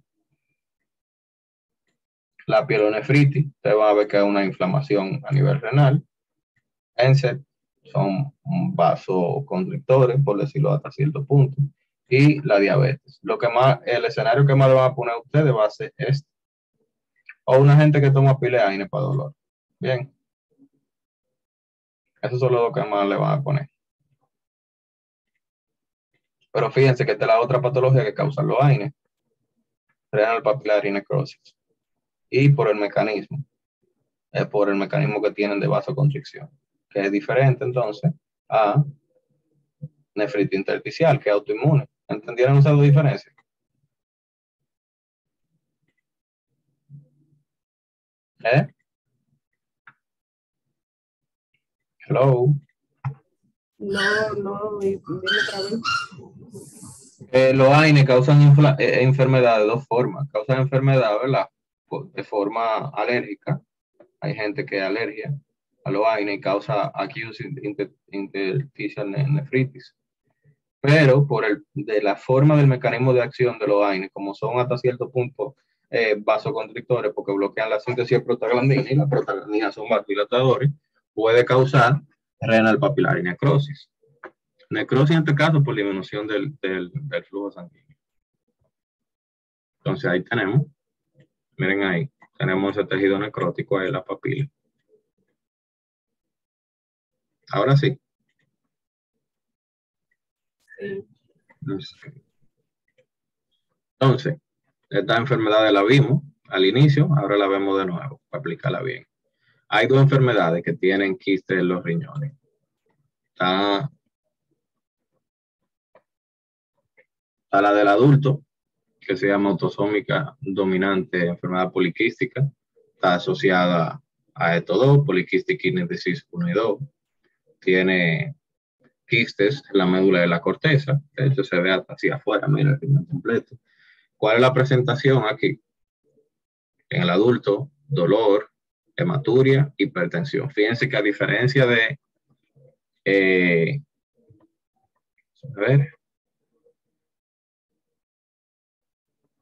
La pielonefritis, ustedes van a ver que es una inflamación a nivel renal. NSAID son vasoconstrictores, por decirlo hasta cierto punto. Y la diabetes. El escenario que más le van a poner a ustedes va a ser este. O una gente que toma pileaine para dolor. Bien. Esos son los dos que más le van a poner. Pero fíjense que esta es la otra patología que causa los AINE. Renal papilar y necrosis. Y por el mecanismo. Es por el mecanismo que tienen de vasoconstricción. Que es diferente entonces a nefritis intersticial, que es autoinmune. ¿Entendieron esas dos diferencias? Hello. No, dime otra vez. Los AINE causan enfermedad de dos formas. Causan enfermedad, ¿verdad? De forma alérgica. Hay gente que es alergia a los AINE y causa acute interstitial nefritis. Pero de la forma del mecanismo de acción de los AINE, como son hasta cierto punto vasoconstrictores, porque bloquean la síntesis de prostaglandina y las prostaglandinas son vasodilatadores, puede causar renal papilar y necrosis. Necrosis en este caso por disminución del flujo sanguíneo. Entonces ahí tenemos, miren ahí, tenemos ese tejido necrótico ahí en la papila. Ahora sí. Entonces, esta enfermedad la vimos al inicio, ahora la vemos de nuevo para explicarla bien. Hay dos enfermedades que tienen quistes en los riñones. Está la del adulto, que se llama autosómica dominante enfermedad poliquística. Está asociada a estos dos, Polycystic Kidney Disease 1 y 2. Tiene quistes en la médula de la corteza. De hecho, se ve hasta hacia afuera, mira el riñón completo. ¿Cuál es la presentación aquí? En el adulto, dolor, hematuria, hipertensión. Fíjense que a diferencia de a ver,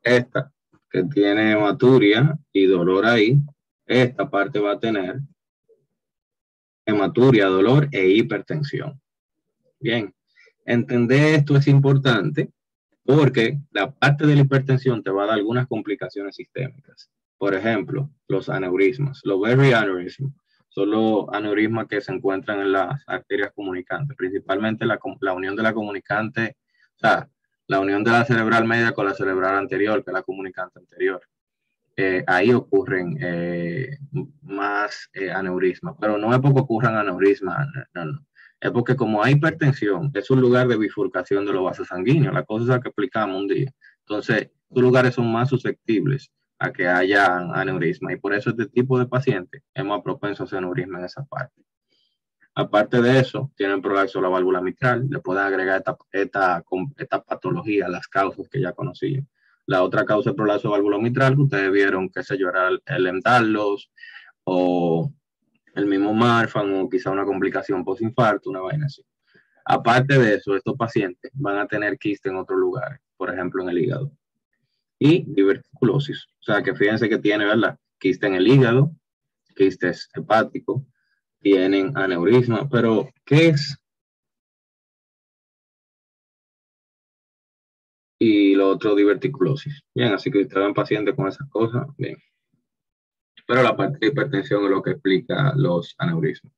esta que tiene hematuria y dolor ahí, esta parte va a tener hematuria, dolor e hipertensión. Bien, entender esto es importante porque la parte de la hipertensión te va a dar algunas complicaciones sistémicas. Por ejemplo, los aneurismas, los Berry aneurysms, son los aneurismas que se encuentran en las arterias comunicantes, principalmente la unión de la comunicante, o sea, la unión de la cerebral media con la cerebral anterior, que es la comunicante anterior. Ahí ocurren más aneurismas, pero no es porque ocurran aneurismas, no. Es porque como hay hipertensión, es un lugar de bifurcación de los vasos sanguíneos, la cosa es que explicamos un día. Entonces, estos lugares son más susceptibles a que haya aneurisma y por eso este tipo de pacientes es más propenso a hacer aneurisma en esa parte. Aparte de eso, tienen prolapso de la válvula mitral, le pueden agregar esta patología, las causas que ya conocían. La otra causa de prolapso de válvula mitral, que ustedes vieron, qué sé yo, era el Emdalos o el mismo Marfan o quizá una complicación postinfarto, una vaina así. Aparte de eso, estos pacientes van a tener quiste en otros lugares, por ejemplo en el hígado. Y diverticulosis, o sea que fíjense que tiene, ¿verdad? Quiste en el hígado, quistes hepáticos, tienen aneurisma, pero ¿qué es? Y lo otro, diverticulosis. Bien, así que ustedes ven pacientes con esas cosas, bien. Pero la parte de hipertensión es lo que explica los aneurismas.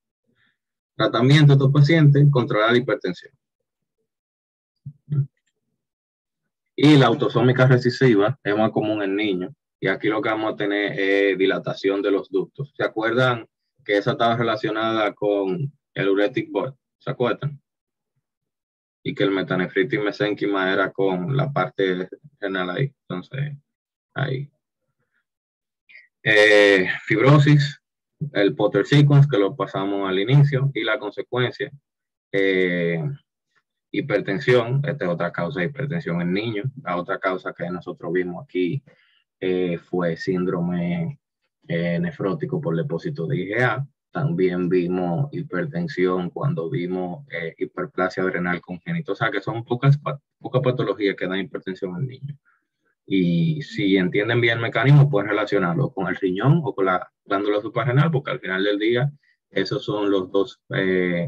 Tratamiento de estos pacientes, controlar la hipertensión. Y la autosómica recesiva es más común en niños. Y aquí lo que vamos a tener es dilatación de los ductos. ¿Se acuerdan que esa estaba relacionada con el uretic bulge? ¿Se acuerdan? y que el metanefritis mesénquima era con la parte renal ahí. Entonces, ahí. Fibrosis, el Potter sequence, que lo pasamos al inicio, y la consecuencia, hipertensión. Esta es otra causa de hipertensión en niños. La otra causa que nosotros vimos aquí fue síndrome nefrótico por depósito de IgA. También vimos hipertensión cuando vimos hiperplasia adrenal congénita. O sea que son pocas patologías que dan hipertensión en niños. Y si entienden bien el mecanismo, pueden relacionarlo con el riñón o con la glándula suprarrenal, porque al final del día, esos son los dos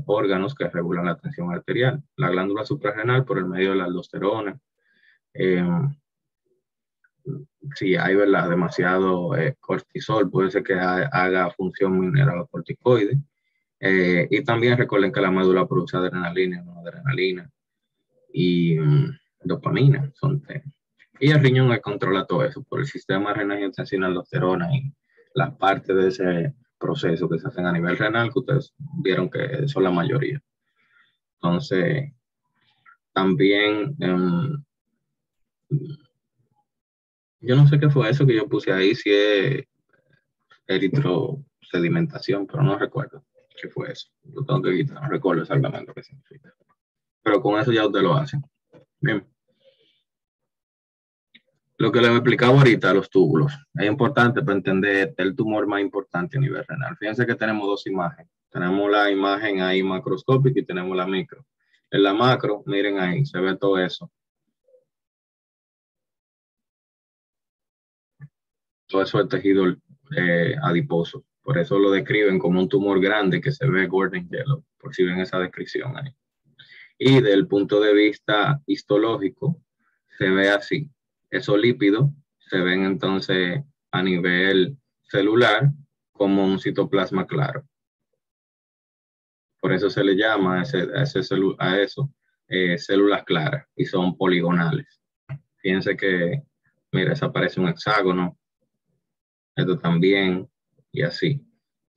órganos que regulan la tensión arterial. La glándula suprarrenal por el medio de la aldosterona. Si hay, ¿verdad?, demasiado cortisol, puede ser que haga función mineralocorticoide. Y también recuerden que la médula produce adrenalina, noradrenalina y dopamina. Y el riñón controla todo eso por el sistema renina-angiotensina-aldosterona y las partes de ese proceso que se hacen a nivel renal, que ustedes vieron que son la mayoría. Entonces, también, yo no sé qué fue eso que yo puse ahí, si es eritrosedimentación, pero no recuerdo qué fue eso. Lo tengo que quitar, no recuerdo exactamente qué significa. Pero con eso ya ustedes lo hacen. Bien. Lo que les explicaba ahorita, los túbulos, es importante para entender el tumor más importante a nivel renal. Fíjense que tenemos dos imágenes. Tenemos la imagen ahí macroscópica y tenemos la micro. En la macro, miren ahí, se ve todo eso. Todo eso es tejido adiposo. Por eso lo describen como un tumor grande que se ve golden yellow, por si ven esa descripción ahí. Y del punto de vista histológico, se ve así. Esos lípidos se ven entonces a nivel celular como un citoplasma claro. Por eso se le llama a eso células claras y son poligonales. Fíjense que, mira, esa parece un hexágono, esto también, y así.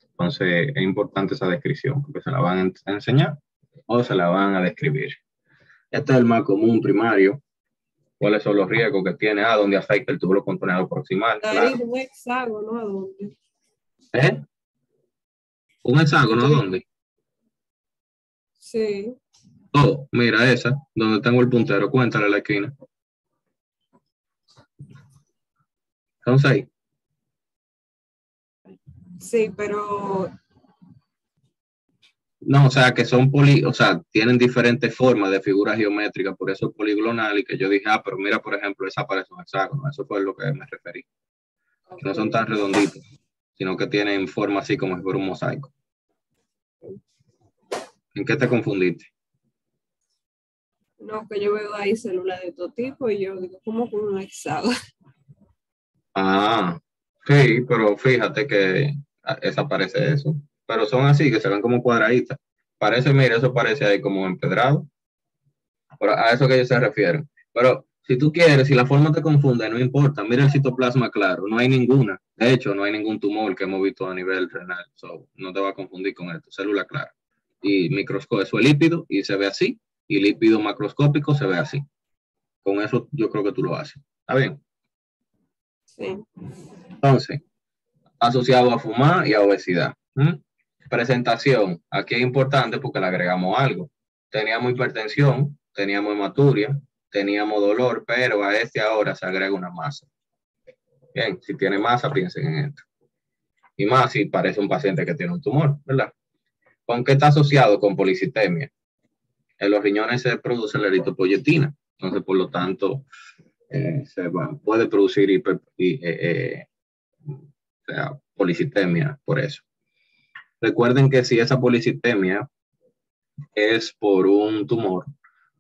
Entonces es importante esa descripción porque se la van a enseñar o se la van a describir. Este es el más común primario. ¿Cuáles son los riesgos que tiene? Donde afecta el túbulo contorneado proximal. Claro. Un hexágono, ¿a dónde? ¿Un hexágono a dónde? Sí. Oh, mira esa, donde tengo el puntero, cuéntale la esquina. Son 6. Sí, pero... No, o sea, que son tienen diferentes formas de figuras geométricas, por eso es poligonal, y que yo dije, pero mira, por ejemplo, esa parece un hexágono, eso fue lo que me referí. Okay. No son tan redonditos, sino que tienen forma así como si fuera un mosaico. ¿En qué te confundiste? No, que yo veo ahí células de todo tipo y yo digo, ¿cómo con un hexágono? Sí, pero fíjate que esa parece eso. Pero son así, que se ven como cuadraditas. Parece, mira, eso parece ahí como empedrado. Pero a eso que ellos se refieren. Pero si tú quieres, si la forma te confunde, no importa. Mira el citoplasma claro, no hay ninguna. De hecho, no hay ningún tumor que hemos visto a nivel renal. No te va a confundir con esto. Célula clara. Y microscópico, eso es lípido y se ve así. Y lípido macroscópico se ve así. Con eso yo creo que tú lo haces. ¿Está bien? Sí. Entonces, asociado a fumar y a obesidad. Presentación. Aquí es importante porque le agregamos algo. Teníamos hipertensión, teníamos hematuria, teníamos dolor, pero a este ahora se agrega una masa. Bien, si tiene masa, piensen en esto. Y más si parece un paciente que tiene un tumor, ¿verdad? ¿Con qué está asociado? Con policitemia. En los riñones se produce la eritropoyetina. Entonces, por lo tanto, puede producir policitemia por eso. Recuerden que si esa policitemia es por un tumor,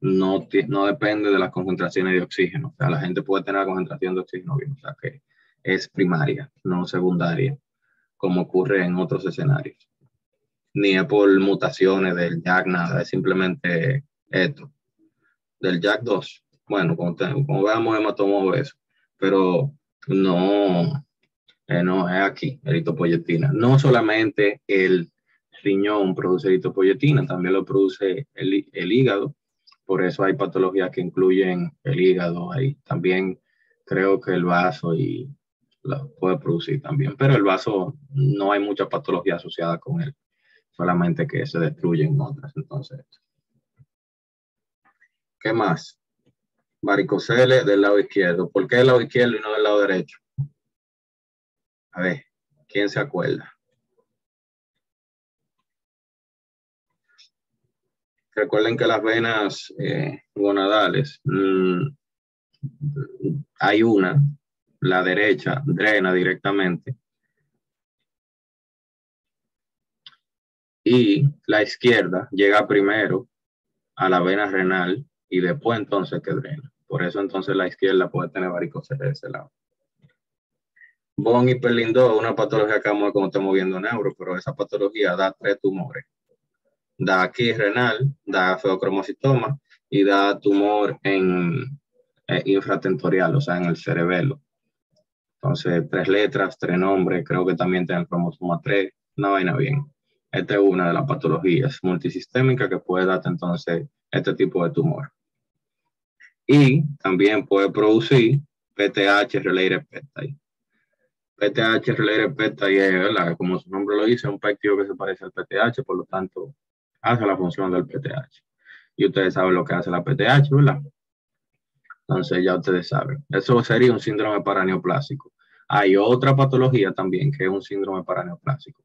no depende de las concentraciones de oxígeno. O sea, la gente puede tener la concentración de oxígeno bien, o sea que es primaria, no secundaria, como ocurre en otros escenarios. Ni es por mutaciones del JAK, nada, es simplemente esto. Del JAK2, bueno, como veamos hematomo eso, pero no es aquí, eritropoyetina. No solamente el riñón produce eritropoyetina, también lo produce el hígado, Por eso hay patologías que incluyen el hígado ahí. También creo que el vaso y la puede producir también. Pero el vaso no hay mucha patología asociada con él. Solamente que se destruyen otras. Entonces, ¿qué más? Varicocele del lado izquierdo. ¿Por qué del lado izquierdo y no del lado derecho? A ver, ¿quién se acuerda? Recuerden que las venas gonadales, hay una, la derecha, drena directamente. Y la izquierda llega primero a la vena renal y después entonces que drena. Por eso entonces la izquierda puede tener varicocele de ese lado. Von Hippel-Lindau es una patología que vamos como estamos viendo neuro, pero esa patología da 3 tumores. Da aquí renal, da feocromocitoma y da tumor en infratentorial, o sea, en el cerebelo. Entonces, 3 letras, 3 nombres, creo que también tiene el cromosoma 3, una vaina bien. Esta es una de las patologías multisistémicas que puede dar entonces este tipo de tumor. Y también puede producir PTH-related peptide. PTH-related peptide es, ¿verdad? Como su nombre lo dice, un péptido que se parece al PTH, por lo tanto, hace la función del PTH. Y ustedes saben lo que hace la PTH, ¿verdad? Entonces ya ustedes saben. Eso sería un síndrome paraneoplásico. Hay otra patología también que es un síndrome paraneoplásico,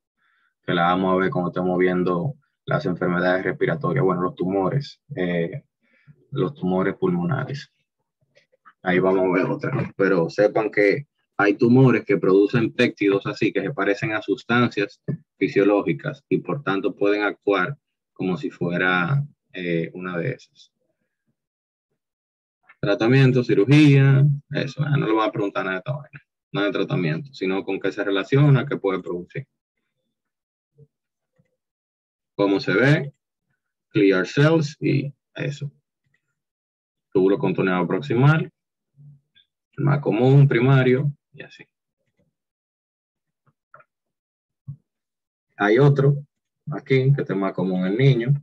que la vamos a ver cuando estemos viendo las enfermedades respiratorias, bueno, los tumores pulmonares. Ahí vamos a ver otra. Pero sepan que hay tumores que producen péptidos así, que se parecen a sustancias fisiológicas y por tanto pueden actuar como si fuera una de esas. Tratamiento, cirugía, eso, no le voy a preguntar nada de esta vaina, nada de tratamiento, sino con qué se relaciona, qué puede producir. Cómo se ve, clear cells y eso. Túbulo contorneado proximal, el más común, primario, y así. Hay otro aquí, que es más común en niños,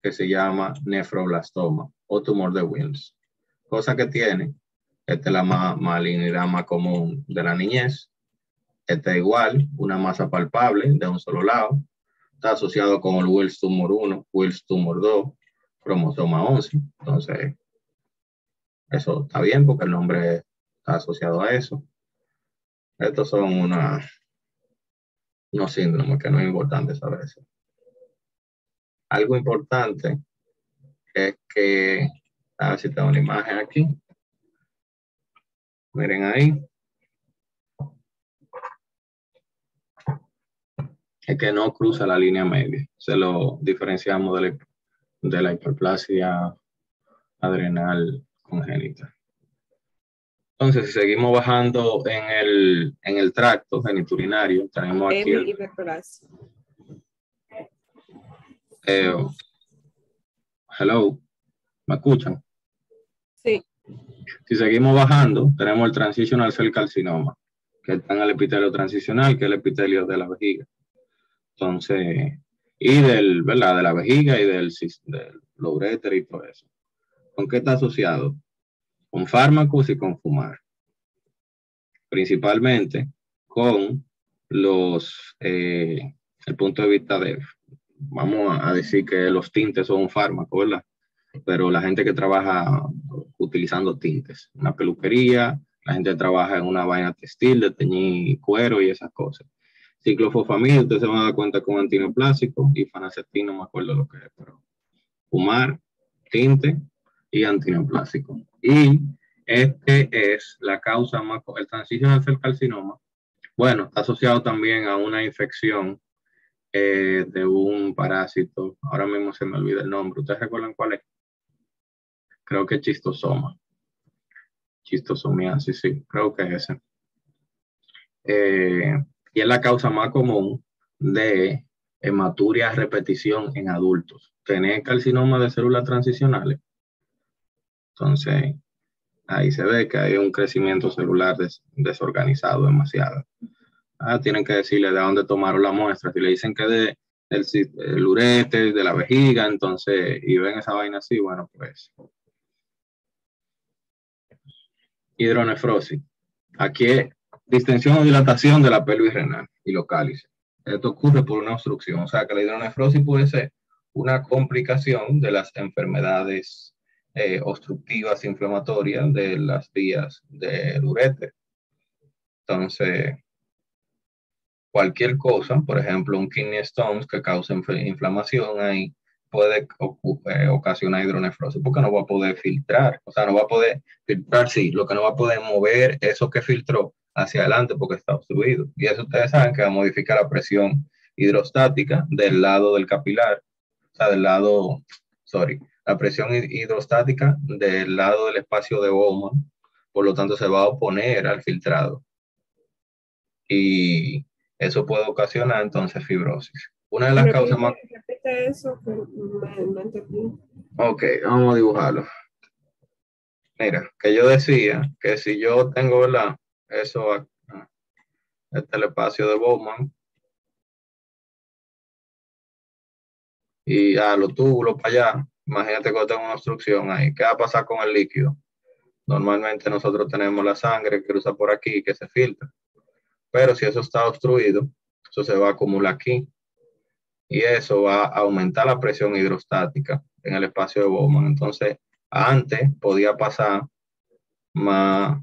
que se llama nefroblastoma o tumor de Wilms. Cosa que tiene, esta es la malignidad más común de la niñez. Esta es igual, una masa palpable de un solo lado. Está asociado con el Wilms tumor 1, Wilms tumor 2, cromosoma 11. Entonces, eso está bien porque el nombre está asociado a eso. Estos son unos síndromes que no es importante saber eso. Algo importante es que, a ver si tengo una imagen aquí. Miren ahí. Es que no cruza la línea media. Se lo diferenciamos de la hiperplasia adrenal congénita. Entonces, si seguimos bajando en el tracto genitourinario, tenemos aquí hiperplasia. Hello, ¿me escuchan? Sí. Si seguimos bajando, tenemos el transitional cell carcinoma, que está en el epitelio transicional, que es el epitelio de la vejiga. Entonces, y ¿verdad? De la vejiga y del uréter y todo eso. ¿Con qué está asociado? Con fármacos y con fumar. Principalmente con el punto de vista vamos a decir que los tintes son un fármaco, ¿verdad? Pero la gente que trabaja utilizando tintes, una peluquería, la gente que trabaja en una vaina textil de teñir cuero y esas cosas. Ciclofosfamida, ustedes se van a dar cuenta con antineoplásico y fanacetina, no me acuerdo lo que es, pero fumar, tinte y antineoplásico. Y este es la causa más, el transitional cell carcinoma. Bueno, está asociado también a una infección de un parásito. Ahora mismo se me olvida el nombre. ¿Ustedes recuerdan cuál es? Creo que es chistosoma. Chistosomiasis, sí, creo que es ese. Y es la causa más común de hematuria a repetición en adultos. Tener carcinoma de células transicionales. Entonces, ahí se ve que hay un crecimiento celular desorganizado demasiado. Tienen que decirle de dónde tomaron la muestra. Si le dicen que el ureter de la vejiga, entonces, y ven esa vaina así, bueno, pues, hidronefrosis. Aquí es distensión o dilatación de la pelvis renal y los cálices. Esto ocurre por una obstrucción, o sea que la hidronefrosis puede ser una complicación de las enfermedades obstructivas inflamatorias de las vías del uréter. Entonces, cualquier cosa, por ejemplo, un kidney stones que causa inflamación ahí, puede ocasionar hidronefrosis porque no va a poder filtrar, o sea, no va a poder filtrar, sí, lo que no va a poder mover eso que filtró hacia adelante porque está obstruido. Y eso ustedes saben que va a modificar la presión hidrostática del lado del capilar, o sea, del lado, sorry, la presión hidrostática del lado del espacio de Bowman, por lo tanto se va a oponer al filtrado. Y eso puede ocasionar entonces fibrosis. Una de las causas más... Repite eso, que no entendí. Ok, vamos a dibujarlo. Mira, que yo decía que si yo tengo, ¿verdad? Eso, este es el espacio de Bowman. Y a los túbulos para allá, imagínate que yo tengo una obstrucción ahí. ¿Qué va a pasar con el líquido? Normalmente nosotros tenemos la sangre que cruza por aquí, que se filtra. Pero si eso está obstruido, eso se va a acumular aquí. Y eso va a aumentar la presión hidrostática en el espacio de Bowman. Entonces, antes podía pasar más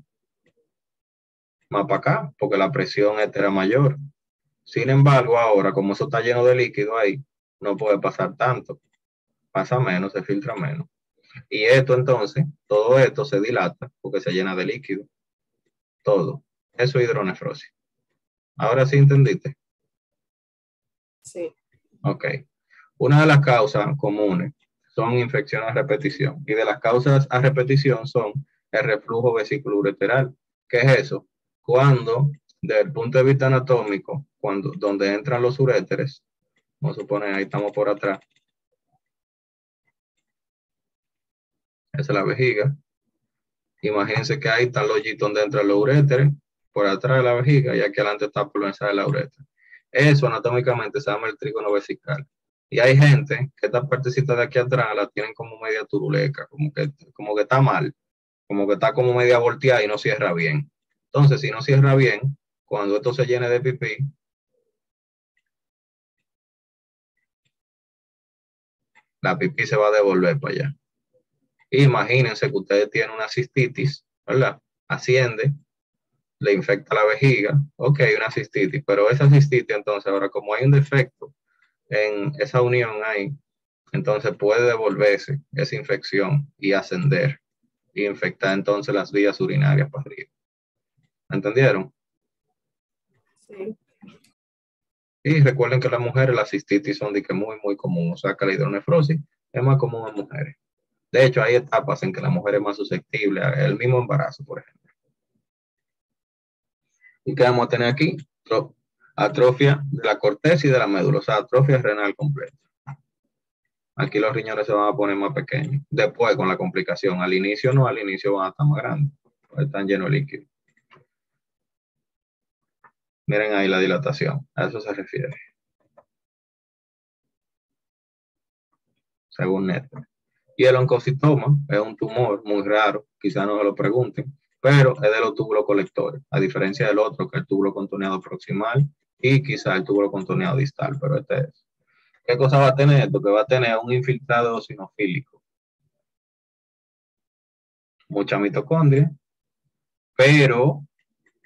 para acá, porque la presión era mayor. Sin embargo, ahora, como eso está lleno de líquido ahí, no puede pasar tanto. Pasa menos, se filtra menos. Y esto entonces, todo esto se dilata porque se llena de líquido. Todo. Eso es hidronefrosis. Ahora sí entendiste. Sí. Ok. Una de las causas comunes son infecciones a repetición. Y de las causas a repetición son el reflujo vesículo-ureteral. ¿Qué es eso? Cuando, desde el punto de vista anatómico, donde entran los uréteres, vamos a suponer, ahí estamos por atrás. Esa es la vejiga. Imagínense que ahí están los hoyitos donde entran los uréteres, por atrás de la vejiga, y aquí adelante está por la de la uretra. Eso anatómicamente se llama el trígono vesical. Y hay gente que esta partecita de aquí atrás la tienen como media turuleca, como que está mal, como que está como media volteada y no cierra bien. Entonces, si no cierra bien, cuando esto se llene de pipí, la pipí se va a devolver para allá. Imagínense que ustedes tienen una cistitis, ¿verdad? Asciende, le infecta la vejiga, ok, una cistitis, pero esa cistitis entonces ahora como hay un defecto en esa unión ahí, entonces puede devolverse esa infección y ascender y infectar entonces las vías urinarias para arriba. ¿Entendieron? Sí. Y recuerden que las mujeres las cistitis son de que muy, muy común, o sea que la hidronefrosis es más común en mujeres. De hecho, hay etapas en que la mujer es más susceptible al mismo embarazo, por ejemplo. ¿Y qué vamos a tener aquí? Atrofia de la corteza y de la médula, o sea, atrofia renal completa. Aquí los riñones se van a poner más pequeños. Después, con la complicación, al inicio no, al inicio van a estar más grandes, porque están llenos de líquido. Miren ahí la dilatación, a eso se refiere. Según Netflix. Y el oncocitoma es un tumor muy raro, quizás no se lo pregunten, pero es de los túbulos colectores, a diferencia del otro, que es el túbulo contorneado proximal y quizás el túbulo contorneado distal, pero este es. ¿Qué cosa va a tener esto? Que va a tener un infiltrado eosinofílico, mucha mitocondria, pero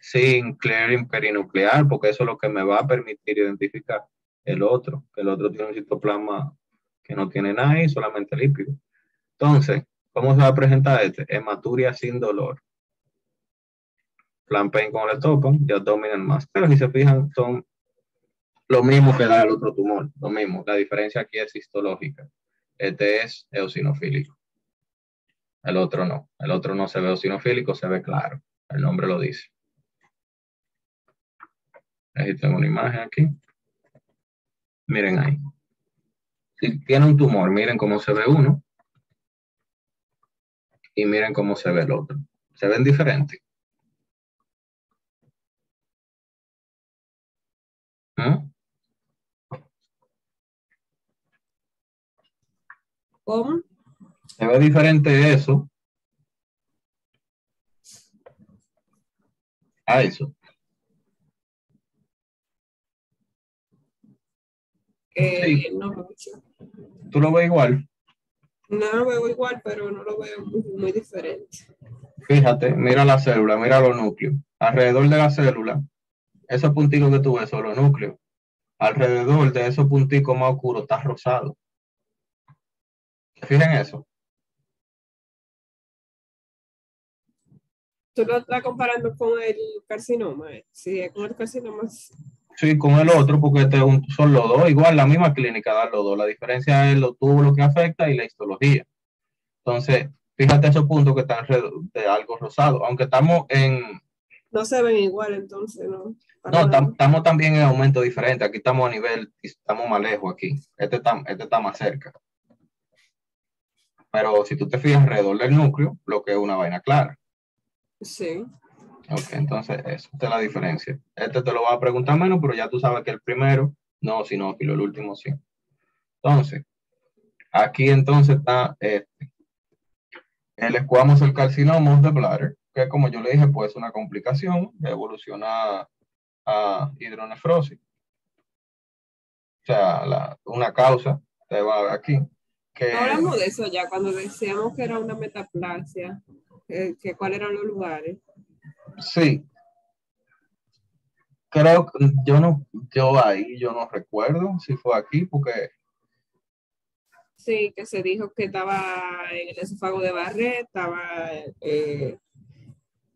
sin clearing perinuclear, porque eso es lo que me va a permitir identificar el otro, que el otro tiene un citoplasma que no tiene nada y solamente lípido. Entonces, ¿cómo se va a presentar este? Hematuria sin dolor. Flan pain con el topan, ya dominan más. Pero si se fijan, son lo mismo que da el otro tumor, lo mismo. La diferencia aquí es histológica. Este es eosinofílico. El otro no. El otro no se ve eosinofílico, se ve claro. El nombre lo dice. Ahí tengo una imagen aquí. Miren ahí. Si tiene un tumor, miren cómo se ve uno. Y miren cómo se ve el otro. ¿Se ven diferentes? ¿Mm? ¿Cómo? Se ve diferente eso a eso. Sí, No mucho. tú lo ves igual. No lo veo igual, pero no lo veo muy diferente. Fíjate, mira la célula, mira los núcleos. Alrededor de la célula, esos punticos que tú ves son los núcleos. Alrededor de esos punticos más oscuros está rosado. Fíjense eso. Tú lo estás comparando con el carcinoma. Sí, es con el carcinoma. Sí, con el otro, porque son los dos, igual la misma clínica da los dos. La diferencia es los túbulos que afecta y la histología. Entonces, fíjate esos puntos que están alrededor de algo rosado. Aunque estamos en... No se ven igual, entonces, ¿no? No, estamos también en aumento diferente. Aquí estamos a nivel, estamos más lejos aquí. Este está más cerca. Pero si tú te fijas alrededor del núcleo, lo que es una vaina clara. Sí. Ok, entonces esa es la diferencia. Este te lo va a preguntar menos, pero ya tú sabes que el primero, no, sinófilo, el último sí. Entonces, aquí entonces está el squamous cell carcinoma de bladder, que como yo le dije, pues es una complicación que evoluciona a hidronefrosis. O sea, una causa, te va a ver aquí. Que, hablamos de eso ya, cuando decíamos que era una metaplasia, que cuáles eran los lugares. Sí. Creo que yo no recuerdo si fue aquí, porque... Sí, que se dijo que estaba en el esófago de Barrett, estaba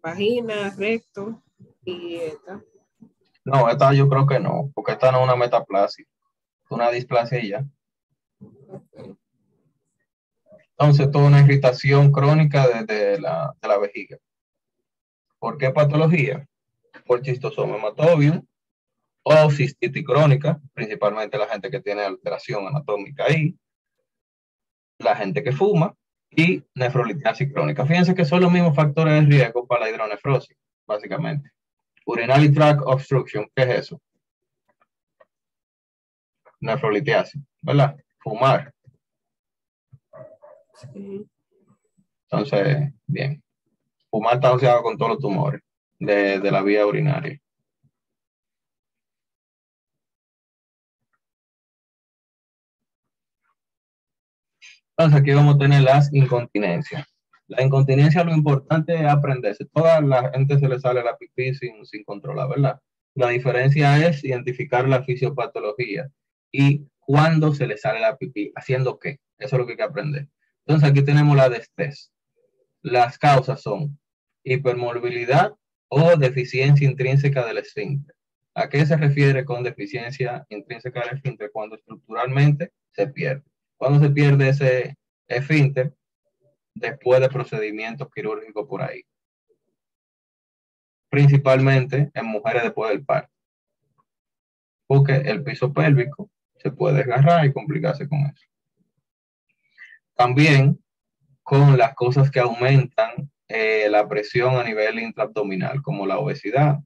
vagina, recto y esta. No, esta yo creo que no, porque esta no es una metaplasia, es una displasia y ya. Okay. Entonces, toda una irritación crónica de la vejiga. ¿Por qué patología? Por schistosoma hematobium o cistitis crónica, principalmente la gente que tiene alteración anatómica ahí, la gente que fuma y nefrolitiasis crónica. Fíjense que son los mismos factores de riesgo para la hidronefrosis, básicamente. Urinary tract obstruction, ¿qué es eso? Nefrolitiasis, ¿verdad? Fumar. Sí. Entonces, bien. Fumar está asociado con todos los tumores de la vía urinaria. Entonces, aquí vamos a tener las incontinencias. La incontinencia, lo importante es aprenderse. Toda la gente se le sale la pipí sin controlar, ¿verdad? La diferencia es identificar la fisiopatología y cuándo se le sale la pipí, haciendo qué. Eso es lo que hay que aprender. Entonces, aquí tenemos la de estrés. Las causas son hipermovilidad o deficiencia intrínseca del esfínter. ¿A qué se refiere con deficiencia intrínseca del esfínter? Cuando estructuralmente se pierde. Cuando se pierde ese esfínter, después de procedimientos quirúrgicos por ahí. Principalmente en mujeres después del parto. Porque el piso pélvico se puede desgarrar y complicarse con eso. También con las cosas que aumentan la presión a nivel intraabdominal, como la obesidad,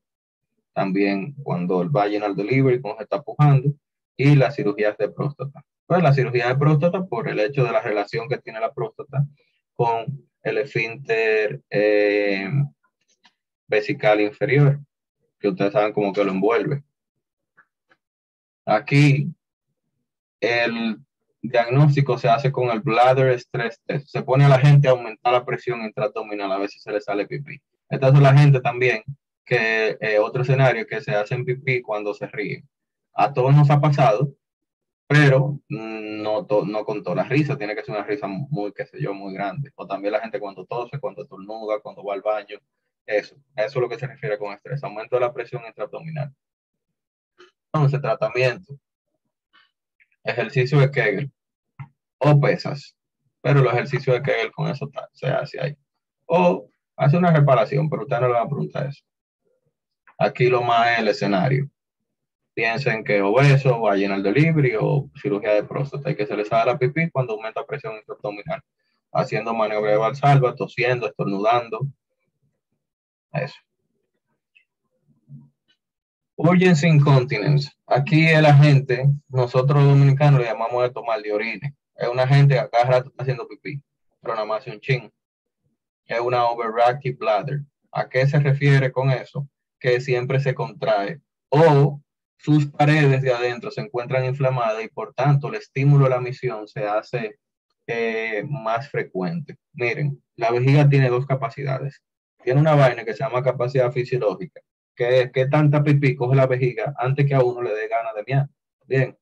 también cuando el vaginal delivery, cuando se está pujando, y las cirugías de próstata. Pues la cirugía de próstata por el hecho de la relación que tiene la próstata con el esfínter vesical inferior, que ustedes saben como que lo envuelve. Aquí el diagnóstico se hace con el bladder stress test. Se pone a la gente a aumentar la presión intraabdominal, a ver si se le sale pipí. Esta es la gente también que otro escenario que se hacen pipí cuando se ríen. A todos nos ha pasado, pero no con toda la risa, tiene que ser una risa muy, qué sé yo, muy grande. O también la gente cuando tose, cuando estornuda, cuando va al baño. Eso es lo que se refiere con estrés, aumento de la presión intraabdominal. Entonces, tratamiento, ejercicio de Kegel o pesas, pero los ejercicios de Kegel con eso se hace ahí. O hace una reparación, pero usted no le va a preguntar eso. Aquí lo más es el escenario. Piensen que obeso, vaginal delivery o cirugía de próstata y que se les sale la pipí cuando aumenta presión intraabdominal, haciendo maniobra de Valsalva, tosiendo, estornudando. Eso. Urgency incontinence. Aquí el agente, nosotros los dominicanos le llamamos de tomar de orina. Es una gente que a cada rato está haciendo pipí, pero nada más hace un chin. Es una overactive bladder. ¿A qué se refiere con eso? Que siempre se contrae o sus paredes de adentro se encuentran inflamadas y por tanto el estímulo a la misión se hace más frecuente. Miren, la vejiga tiene dos capacidades. Tiene una vaina que se llama capacidad fisiológica, que es que tanta pipí coge la vejiga antes que a uno le dé ganas de miar. Bien,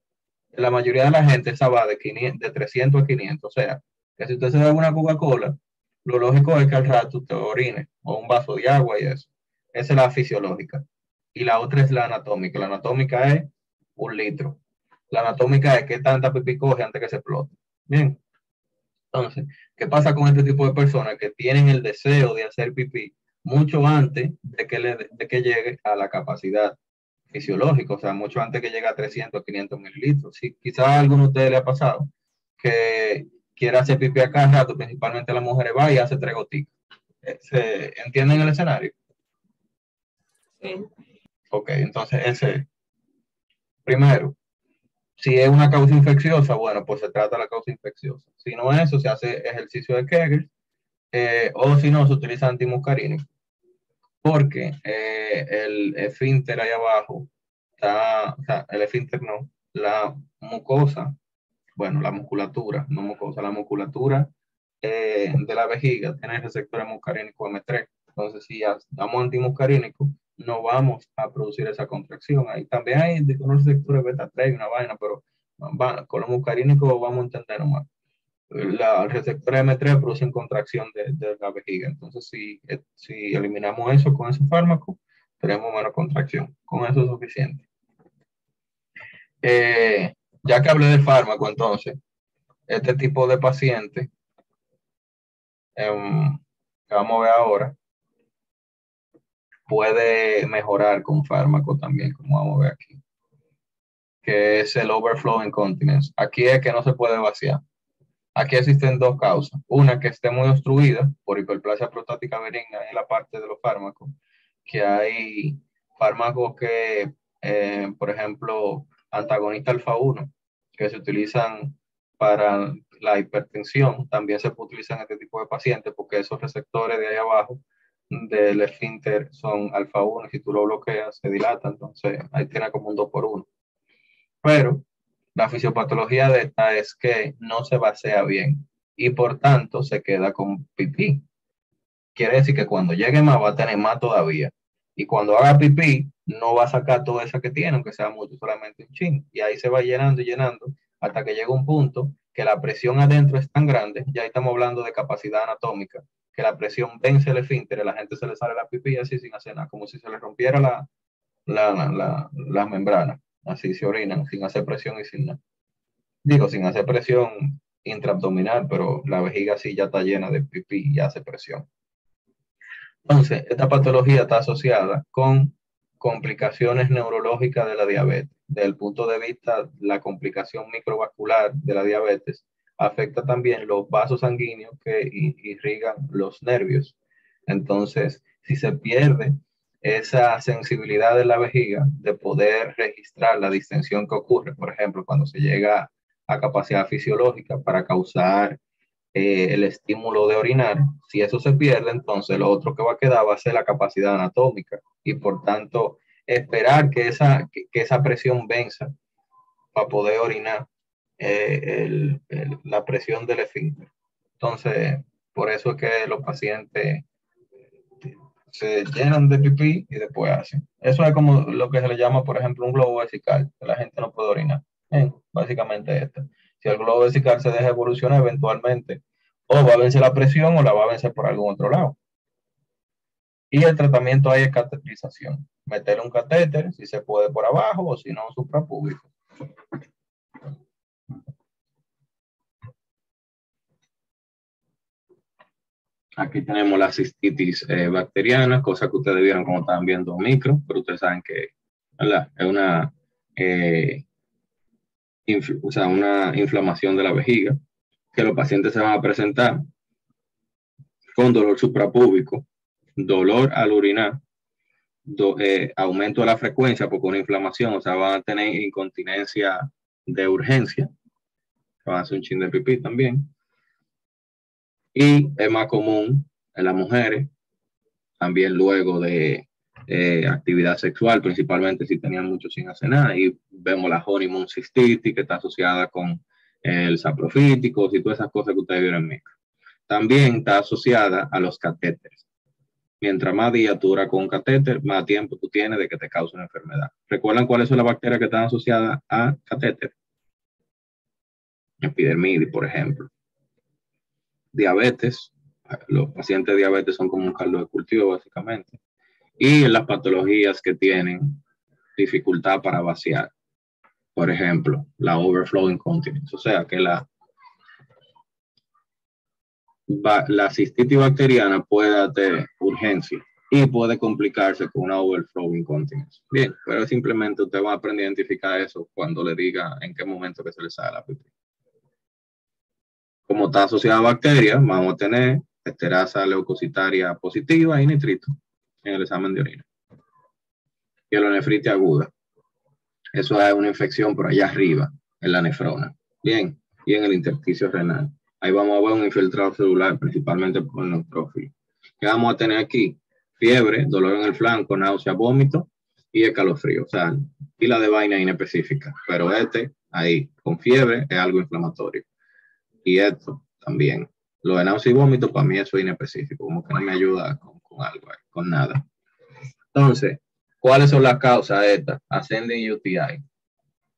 la mayoría de la gente esa va de 300 a 500, o sea, que si usted se da una Coca-Cola, lo lógico es que al rato usted orine, o un vaso de agua y eso. Esa es la fisiológica. Y la otra es la anatómica. La anatómica es 1 litro. La anatómica es que tanta pipí coge antes que se explote. Bien. Entonces, ¿qué pasa con este tipo de personas que tienen el deseo de hacer pipí mucho antes de que llegue a la capacidad fisiológica? O sea, mucho antes que llegue a 300, 500 mililitros. Si quizás a alguno de ustedes le ha pasado que quiere hacer pipí a cada rato, principalmente las mujeres, va y hace 3 gotitas. ¿Se entienden el escenario? Sí. Ok, entonces ese, primero, si es una causa infecciosa, bueno, pues se trata la causa infecciosa. Si no es eso, se hace ejercicio de Kegel, o si no, se utiliza antimuscarínico, porque el esfínter ahí abajo está, o sea, el esfínter no, la mucosa, bueno, la musculatura, no mucosa, la musculatura de la vejiga tiene receptores muscarínicos M3. Entonces, si damos antimuscarínico, no vamos a producir esa contracción. Ahí también hay unos receptores beta 3 y una vaina, pero con los muscarínicos vamos a entender más. Los receptores M3 producen contracción de la vejiga. Entonces, si eliminamos eso con ese fármaco, tenemos menos contracción. Con eso es suficiente. Ya que hablé del fármaco, entonces, este tipo de paciente que vamos a ver ahora puede mejorar con fármaco también, como vamos a ver aquí, que es el overflow incontinence. Aquí es que no se puede vaciar. Aquí existen dos causas. Una, que esté muy obstruida por hiperplasia prostática benigna en la parte de los fármacos, que hay fármacos que, por ejemplo, antagonista alfa 1, que se utilizan para la hipertensión, también se puede utilizar en este tipo de pacientes porque esos receptores de ahí abajo del esfínter son alfa 1 y si tú lo bloqueas se dilata, entonces ahí tiene como un 2 por 1. Pero la fisiopatología de esta es que no se vacía bien y por tanto se queda con pipí. Quiere decir que cuando llegue más va a tener más todavía. Y cuando haga pipí, no va a sacar toda esa que tiene, aunque sea mucho, solamente un chin. Y ahí se va llenando y llenando hasta que llega un punto que la presión adentro es tan grande, ya estamos hablando de capacidad anatómica, que la presión vence el esfínter, la gente se le sale la pipí así sin hacer nada, como si se le rompiera la membrana. Así se orinan, sin hacer presión y sin nada. Digo, sin hacer presión intraabdominal, pero la vejiga sí ya está llena de pipí y hace presión. Entonces, esta patología está asociada con complicaciones neurológicas de la diabetes. Desde el punto de vista, la complicación microvascular de la diabetes afecta también los vasos sanguíneos que irrigan los nervios. Entonces, si se pierde esa sensibilidad de la vejiga de poder registrar la distensión que ocurre, por ejemplo, cuando se llega a capacidad fisiológica para causar el estímulo de orinar, si eso se pierde, entonces lo otro que va a quedar va a ser la capacidad anatómica y por tanto esperar que esa presión venza para poder orinar la presión del esfínter. Entonces, por eso es que los pacientes se llenan de pipí y después hacen. Eso es como lo que se le llama, por ejemplo, un globo vesical, que la gente no puede orinar. Básicamente esto. Si el globo vesical se deja evolucionar, eventualmente o va a vencer la presión o la va a vencer por algún otro lado. Y el tratamiento ahí es cateterización. Meter un catéter, si se puede por abajo o si no, suprapúbico. Aquí tenemos la cistitis bacteriana, cosa que ustedes vieron como estaban viendo micro, pero ustedes saben que, ¿verdad?, es una, una inflamación de la vejiga, que los pacientes se van a presentar con dolor suprapúbico, dolor al orinar, aumento de la frecuencia porque una inflamación, o sea, van a tener incontinencia de urgencia, van a hacer un chin de pipí también. Y es más común en las mujeres, también luego de actividad sexual, principalmente si tenían mucho sin hacer nada. Y vemos la honeymoon cystitis, que está asociada con el saprofítico y todas esas cosas que ustedes vieron en micro. También está asociada a los catéteres. Mientras más días tú duras con un catéter, más tiempo tú tienes de que te cause una enfermedad. ¿Recuerdan cuáles son las bacterias que están asociadas a catéter? Epidermidis, por ejemplo. Diabetes. Los pacientes de diabetes son como un caldo de cultivo, básicamente. Y en las patologías que tienen dificultad para vaciar. Por ejemplo, la overflow incontinence. O sea, que la cistitis bacteriana puede tener urgencia y puede complicarse con una overflow incontinence. Bien, pero simplemente usted va a aprender a identificar eso cuando le diga en qué momento que se le sale la pipí. Como está asociada a bacterias, vamos a tener esterasa leucocitaria positiva y nitrito en el examen de orina. Pielonefritis aguda. Eso es una infección por allá arriba, en la nefrona. Bien, y en el intersticio renal. Ahí vamos a ver un infiltrado celular, principalmente por el neutrófilo. ¿Qué vamos a tener aquí? Fiebre, dolor en el flanco, náusea, vómito y escalofrío. O sea, pila de vaina inespecífica. Pero ahí, con fiebre, es algo inflamatorio. Y esto también. Lo de náusea y vómito, para mí eso es inespecífico. Como que no me ayuda con algo, con nada. Entonces, ¿cuáles son las causas de estas? Ascending UTI.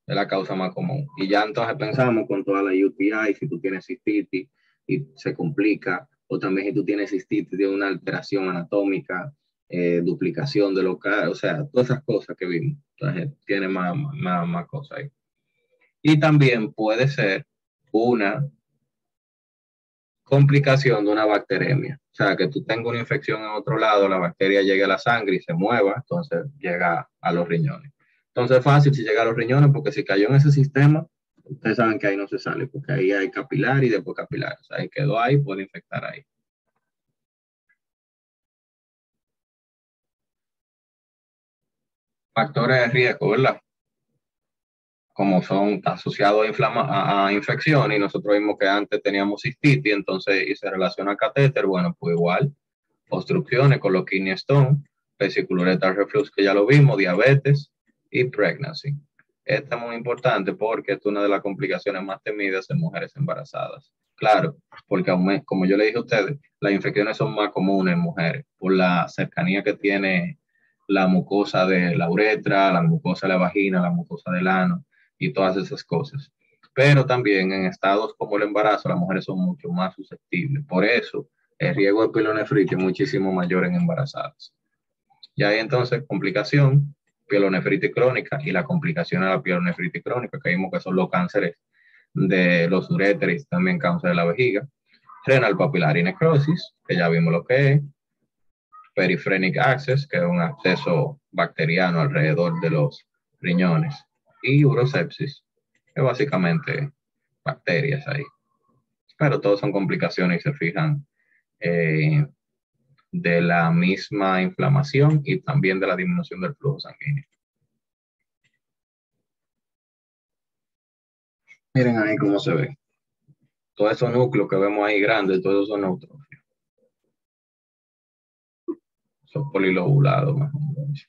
Es la causa más común. Y ya entonces pensamos con toda la UTI, si tú tienes cistitis y se complica, o también si tú tienes cistitis de una alteración anatómica, duplicación de local, o sea, todas esas cosas que vimos. Entonces tiene más cosas ahí. Y también puede ser una complicación de una bacteremia. O sea, que tú tengas una infección en otro lado, la bacteria llegue a la sangre y se mueva, entonces llega a los riñones. Entonces es fácil si llega a los riñones, porque si cayó en ese sistema, ustedes saben que ahí no se sale, porque ahí hay capilar y después capilar. O sea, ahí quedó ahí, puede infectar ahí. Factores de riesgo, ¿verdad? Como son asociados a infección, y nosotros vimos que antes teníamos cistitis, entonces, y se relaciona a catéter, bueno, pues igual, obstrucciones con los kidney stone, vesiculuretal reflux, que ya lo vimos, diabetes y pregnancy. Esta es muy importante porque es una de las complicaciones más temidas en mujeres embarazadas. Claro, porque como yo le dije a ustedes, las infecciones son más comunes en mujeres por la cercanía que tiene la mucosa de la uretra, la mucosa de la vagina, la mucosa del ano y todas esas cosas. Pero también en estados como el embarazo, las mujeres son mucho más susceptibles. Por eso, el riesgo de pielonefritis es muchísimo mayor en embarazadas. Y ahí entonces, complicación, pielonefritis crónica, y la complicación de la pielonefritis crónica, que vimos que son los cánceres de los uréteres, también cáncer de la vejiga, renal papillary necrosis, que ya vimos lo que es, periphrenic access, que es un acceso bacteriano alrededor de los riñones, y urosepsis, que básicamente bacterias ahí. Pero todos son complicaciones y se fijan de la misma inflamación y también de la disminución del flujo sanguíneo. Miren ahí cómo se ve. Todos esos núcleos que vemos ahí grandes, todos son neutrófilos. Son polilobulados, más o menos.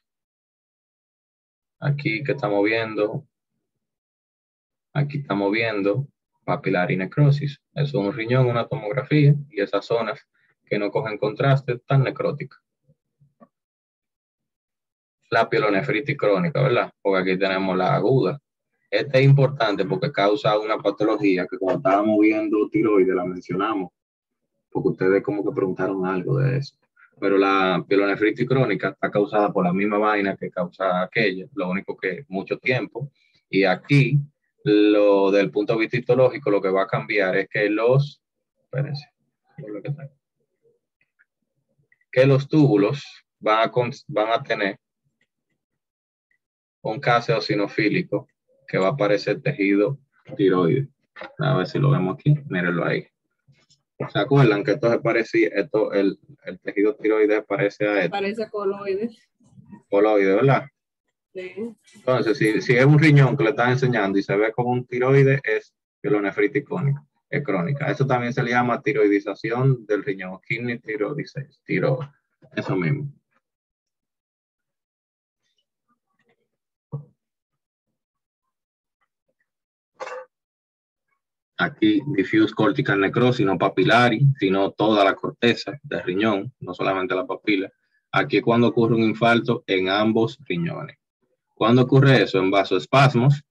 Aquí que estamos viendo, papillary necrosis. Eso es un riñón, una tomografía, y esas zonas que no cogen contraste están necróticas. La pielonefritis crónica, ¿verdad? Porque aquí tenemos la aguda. Esta es importante porque causa una patología que cuando estábamos viendo tiroides la mencionamos, porque ustedes como que preguntaron algo de eso. Pero la pielonefritis crónica está causada por la misma vaina que causa aquella, lo único que mucho tiempo. Y aquí, del punto de vista histológico, lo que va a cambiar es que los túbulos van a tener un caso eosinofílico que va a aparecer tejido tiroides. A ver si lo vemos aquí, mírenlo ahí. ¿Se acuerdan que esto se parecía, el tejido tiroides parece a esto? Parece coloide. Coloide, ¿verdad? Sí. Entonces, si es un riñón que le están enseñando y se ve como un tiroide, es pielonefritis crónica. Eso también se le llama tiroidización del riñón, kidney tiroiditis, eso mismo. Aquí, diffuse cortical necrosis, no papilari, sino toda la corteza del riñón, no solamente la papila. Aquí es cuando ocurre un infarto en ambos riñones. ¿Cuándo ocurre eso? En vasoespasmos,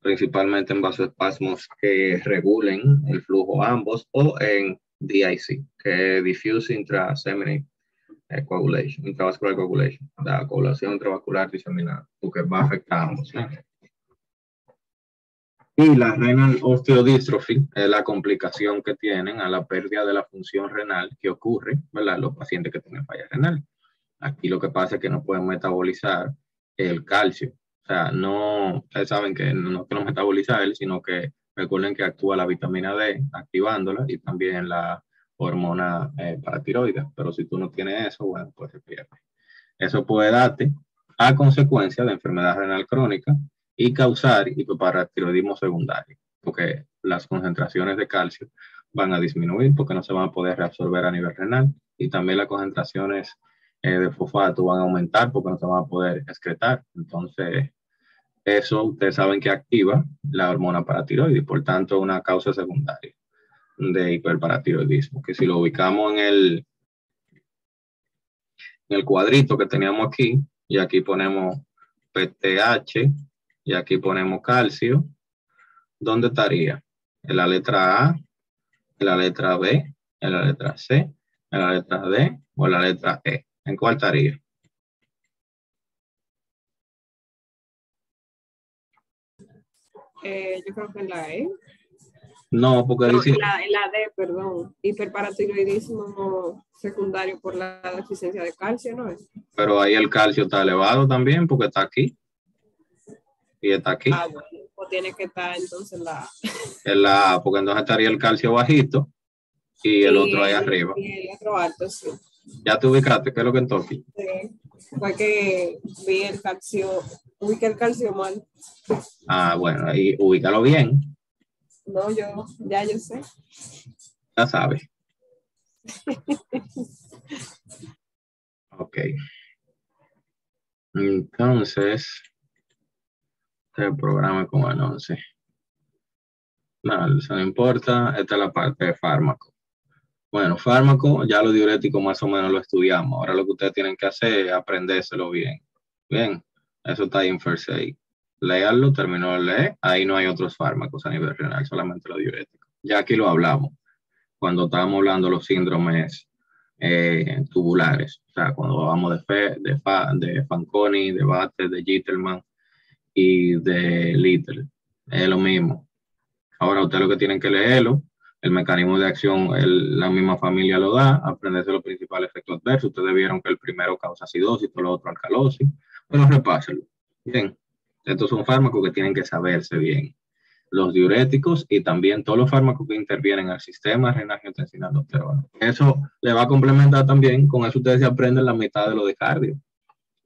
principalmente en vasoespasmos que regulen el flujo ambos, o en DIC, que es diffuse intraseminal coagulation, intravascular coagulation, la coagulación intravascular diseminada, porque va a afectar a ambos. Y la renal osteodystrophy es la complicación que tienen a la pérdida de la función renal que ocurre, ¿verdad? Los pacientes que tienen falla renal. Aquí lo que pasa es que no pueden metabolizar el calcio. O sea, no, ustedes saben que no que lo metaboliza él, sino que recuerden que actúa la vitamina D activándola y también la hormona paratiroide. Pero si tú no tienes eso, bueno, pues se pierde. Eso puede darte a consecuencia de enfermedad renal crónica y causar hipoparatiroidismo secundario, porque las concentraciones de calcio van a disminuir porque no se van a poder reabsorber a nivel renal, y también las concentraciones de fosfato van a aumentar porque no se van a poder excretar. Entonces, eso ustedes saben que activa la hormona paratiroide y por tanto es una causa secundaria de hiperparatiroidismo, que si lo ubicamos en el cuadrito que teníamos aquí, y aquí ponemos PTH, y aquí ponemos calcio, ¿dónde estaría? En la letra A, en la letra B, en la letra C, en la letra D o en la letra E. ¿En cuál estaría? Yo creo que en la E. No, porque dice... En la D, perdón. Hiperparatiroidismo secundario por la deficiencia de calcio, ¿no es? Pero ahí el calcio está elevado también porque está aquí. Y está aquí. Ah, bueno, pues tiene que estar entonces porque entonces estaría el calcio bajito y el otro ahí arriba. Y el otro alto, sí. ¿Ya te ubicaste? ¿Qué es lo que entonces? Sí. Fue que vi el calcio, ubiqué el calcio mal. Ah, bueno, ahí ubícalo bien. No, ya yo sé. Ya sabes. Ok. Entonces, el programa como el 11. No, eso no importa. Esta es la parte de fármaco. Bueno, fármaco, ya los diuréticos más o menos lo estudiamos. Ahora lo que ustedes tienen que hacer es aprendérselo bien. Bien, eso está ahí en First Aid. Léanlo, terminó de leer. Ahí no hay otros fármacos a nivel renal, solamente los diuréticos. Ya aquí lo hablamos cuando estábamos hablando de los síndromes tubulares. O sea, cuando hablamos de Fanconi, de Bates, de Gittelman y de Little. Es lo mismo. Ahora ustedes lo que tienen que leerlo, el mecanismo de acción, la misma familia lo da, aprenderse los principales efectos adversos. Ustedes vieron que el primero causa acidosis, todo lo otro alcalosis, pero repásenlo. Bien, estos son fármacos que tienen que saberse bien. Los diuréticos y también todos los fármacos que intervienen en el sistema renal angiotensina aldosterona. Eso le va a complementar también, con eso ustedes se aprenden la mitad de lo de cardio,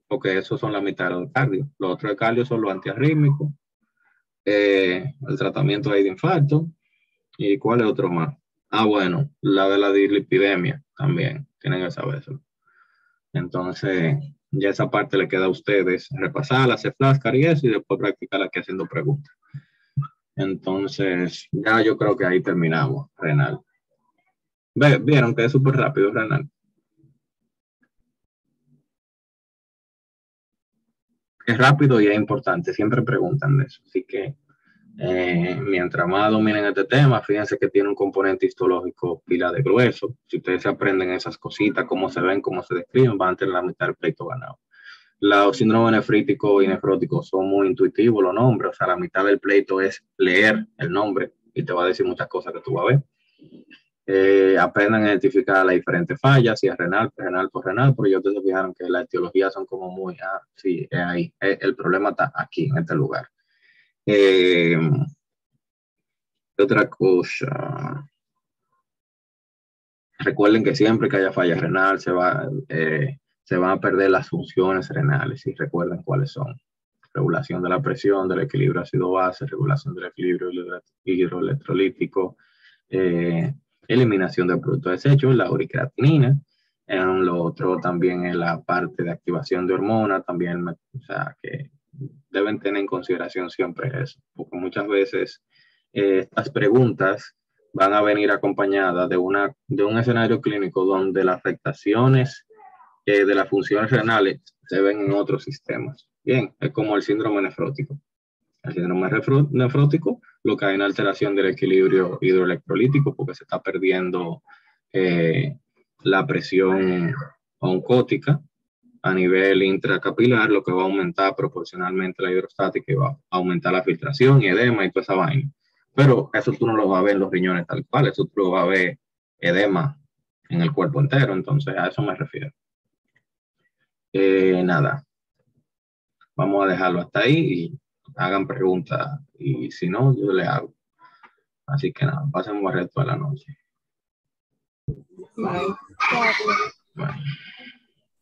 porque esos son la mitad de lo de cardio. Los otros de cardio son los antiarrítmicos, el tratamiento de infarto. ¿Y cuál es otro más? Ah, bueno, la de la dislipidemia también, tienen que saber eso. Entonces, ya esa parte le queda a ustedes repasarla, hacer flashcards y eso, y después practicarla aquí haciendo preguntas. Entonces, ya yo creo que ahí terminamos, renal. ¿Vieron que es súper rápido, renal? Es rápido y es importante, siempre preguntan de eso, así que mientras más dominen este tema, fíjense que tiene un componente histológico pila de grueso. Si ustedes se aprenden esas cositas, cómo se ven, cómo se describen, van a tener la mitad del pleito ganado. Los síndromes nefríticos y nefróticos son muy intuitivos los nombres, o sea, la mitad del pleito es leer el nombre y te va a decir muchas cosas que tú vas a ver. Aprendan a identificar las diferentes fallas, si es renal, renal, renal, pero ellos se fijaron que las etiologías son como muy, sí, es ahí, el problema está aquí, en este lugar. Otra cosa, recuerden que siempre que haya falla renal se van a perder las funciones renales y recuerden cuáles son. regulación de la presión, del equilibrio ácido-base, regulación del equilibrio hidroelectrolítico, eliminación de productos desechos, la uricreatinina. Lo otro también es la parte de activación de hormonas, también, o sea, que deben tener en consideración siempre eso, porque muchas veces estas preguntas van a venir acompañadas de un escenario clínico donde las afectaciones de las funciones renales se ven en otros sistemas. Bien, es como el síndrome nefrótico. El síndrome nefrótico, lo que hay una alteración del equilibrio hidroelectrolítico porque se está perdiendo la presión oncótica a nivel intracapilar, lo que va a aumentar proporcionalmente la hidrostática y va a aumentar la filtración y edema y toda esa vaina. Pero eso tú no lo vas a ver en los riñones tal cual, eso tú lo vas a ver edema en el cuerpo entero, entonces a eso me refiero. Nada, vamos a dejarlo hasta ahí y hagan preguntas y si no, yo le hago. Así que nada, pasen un buen resto de la noche. Bye. Bye.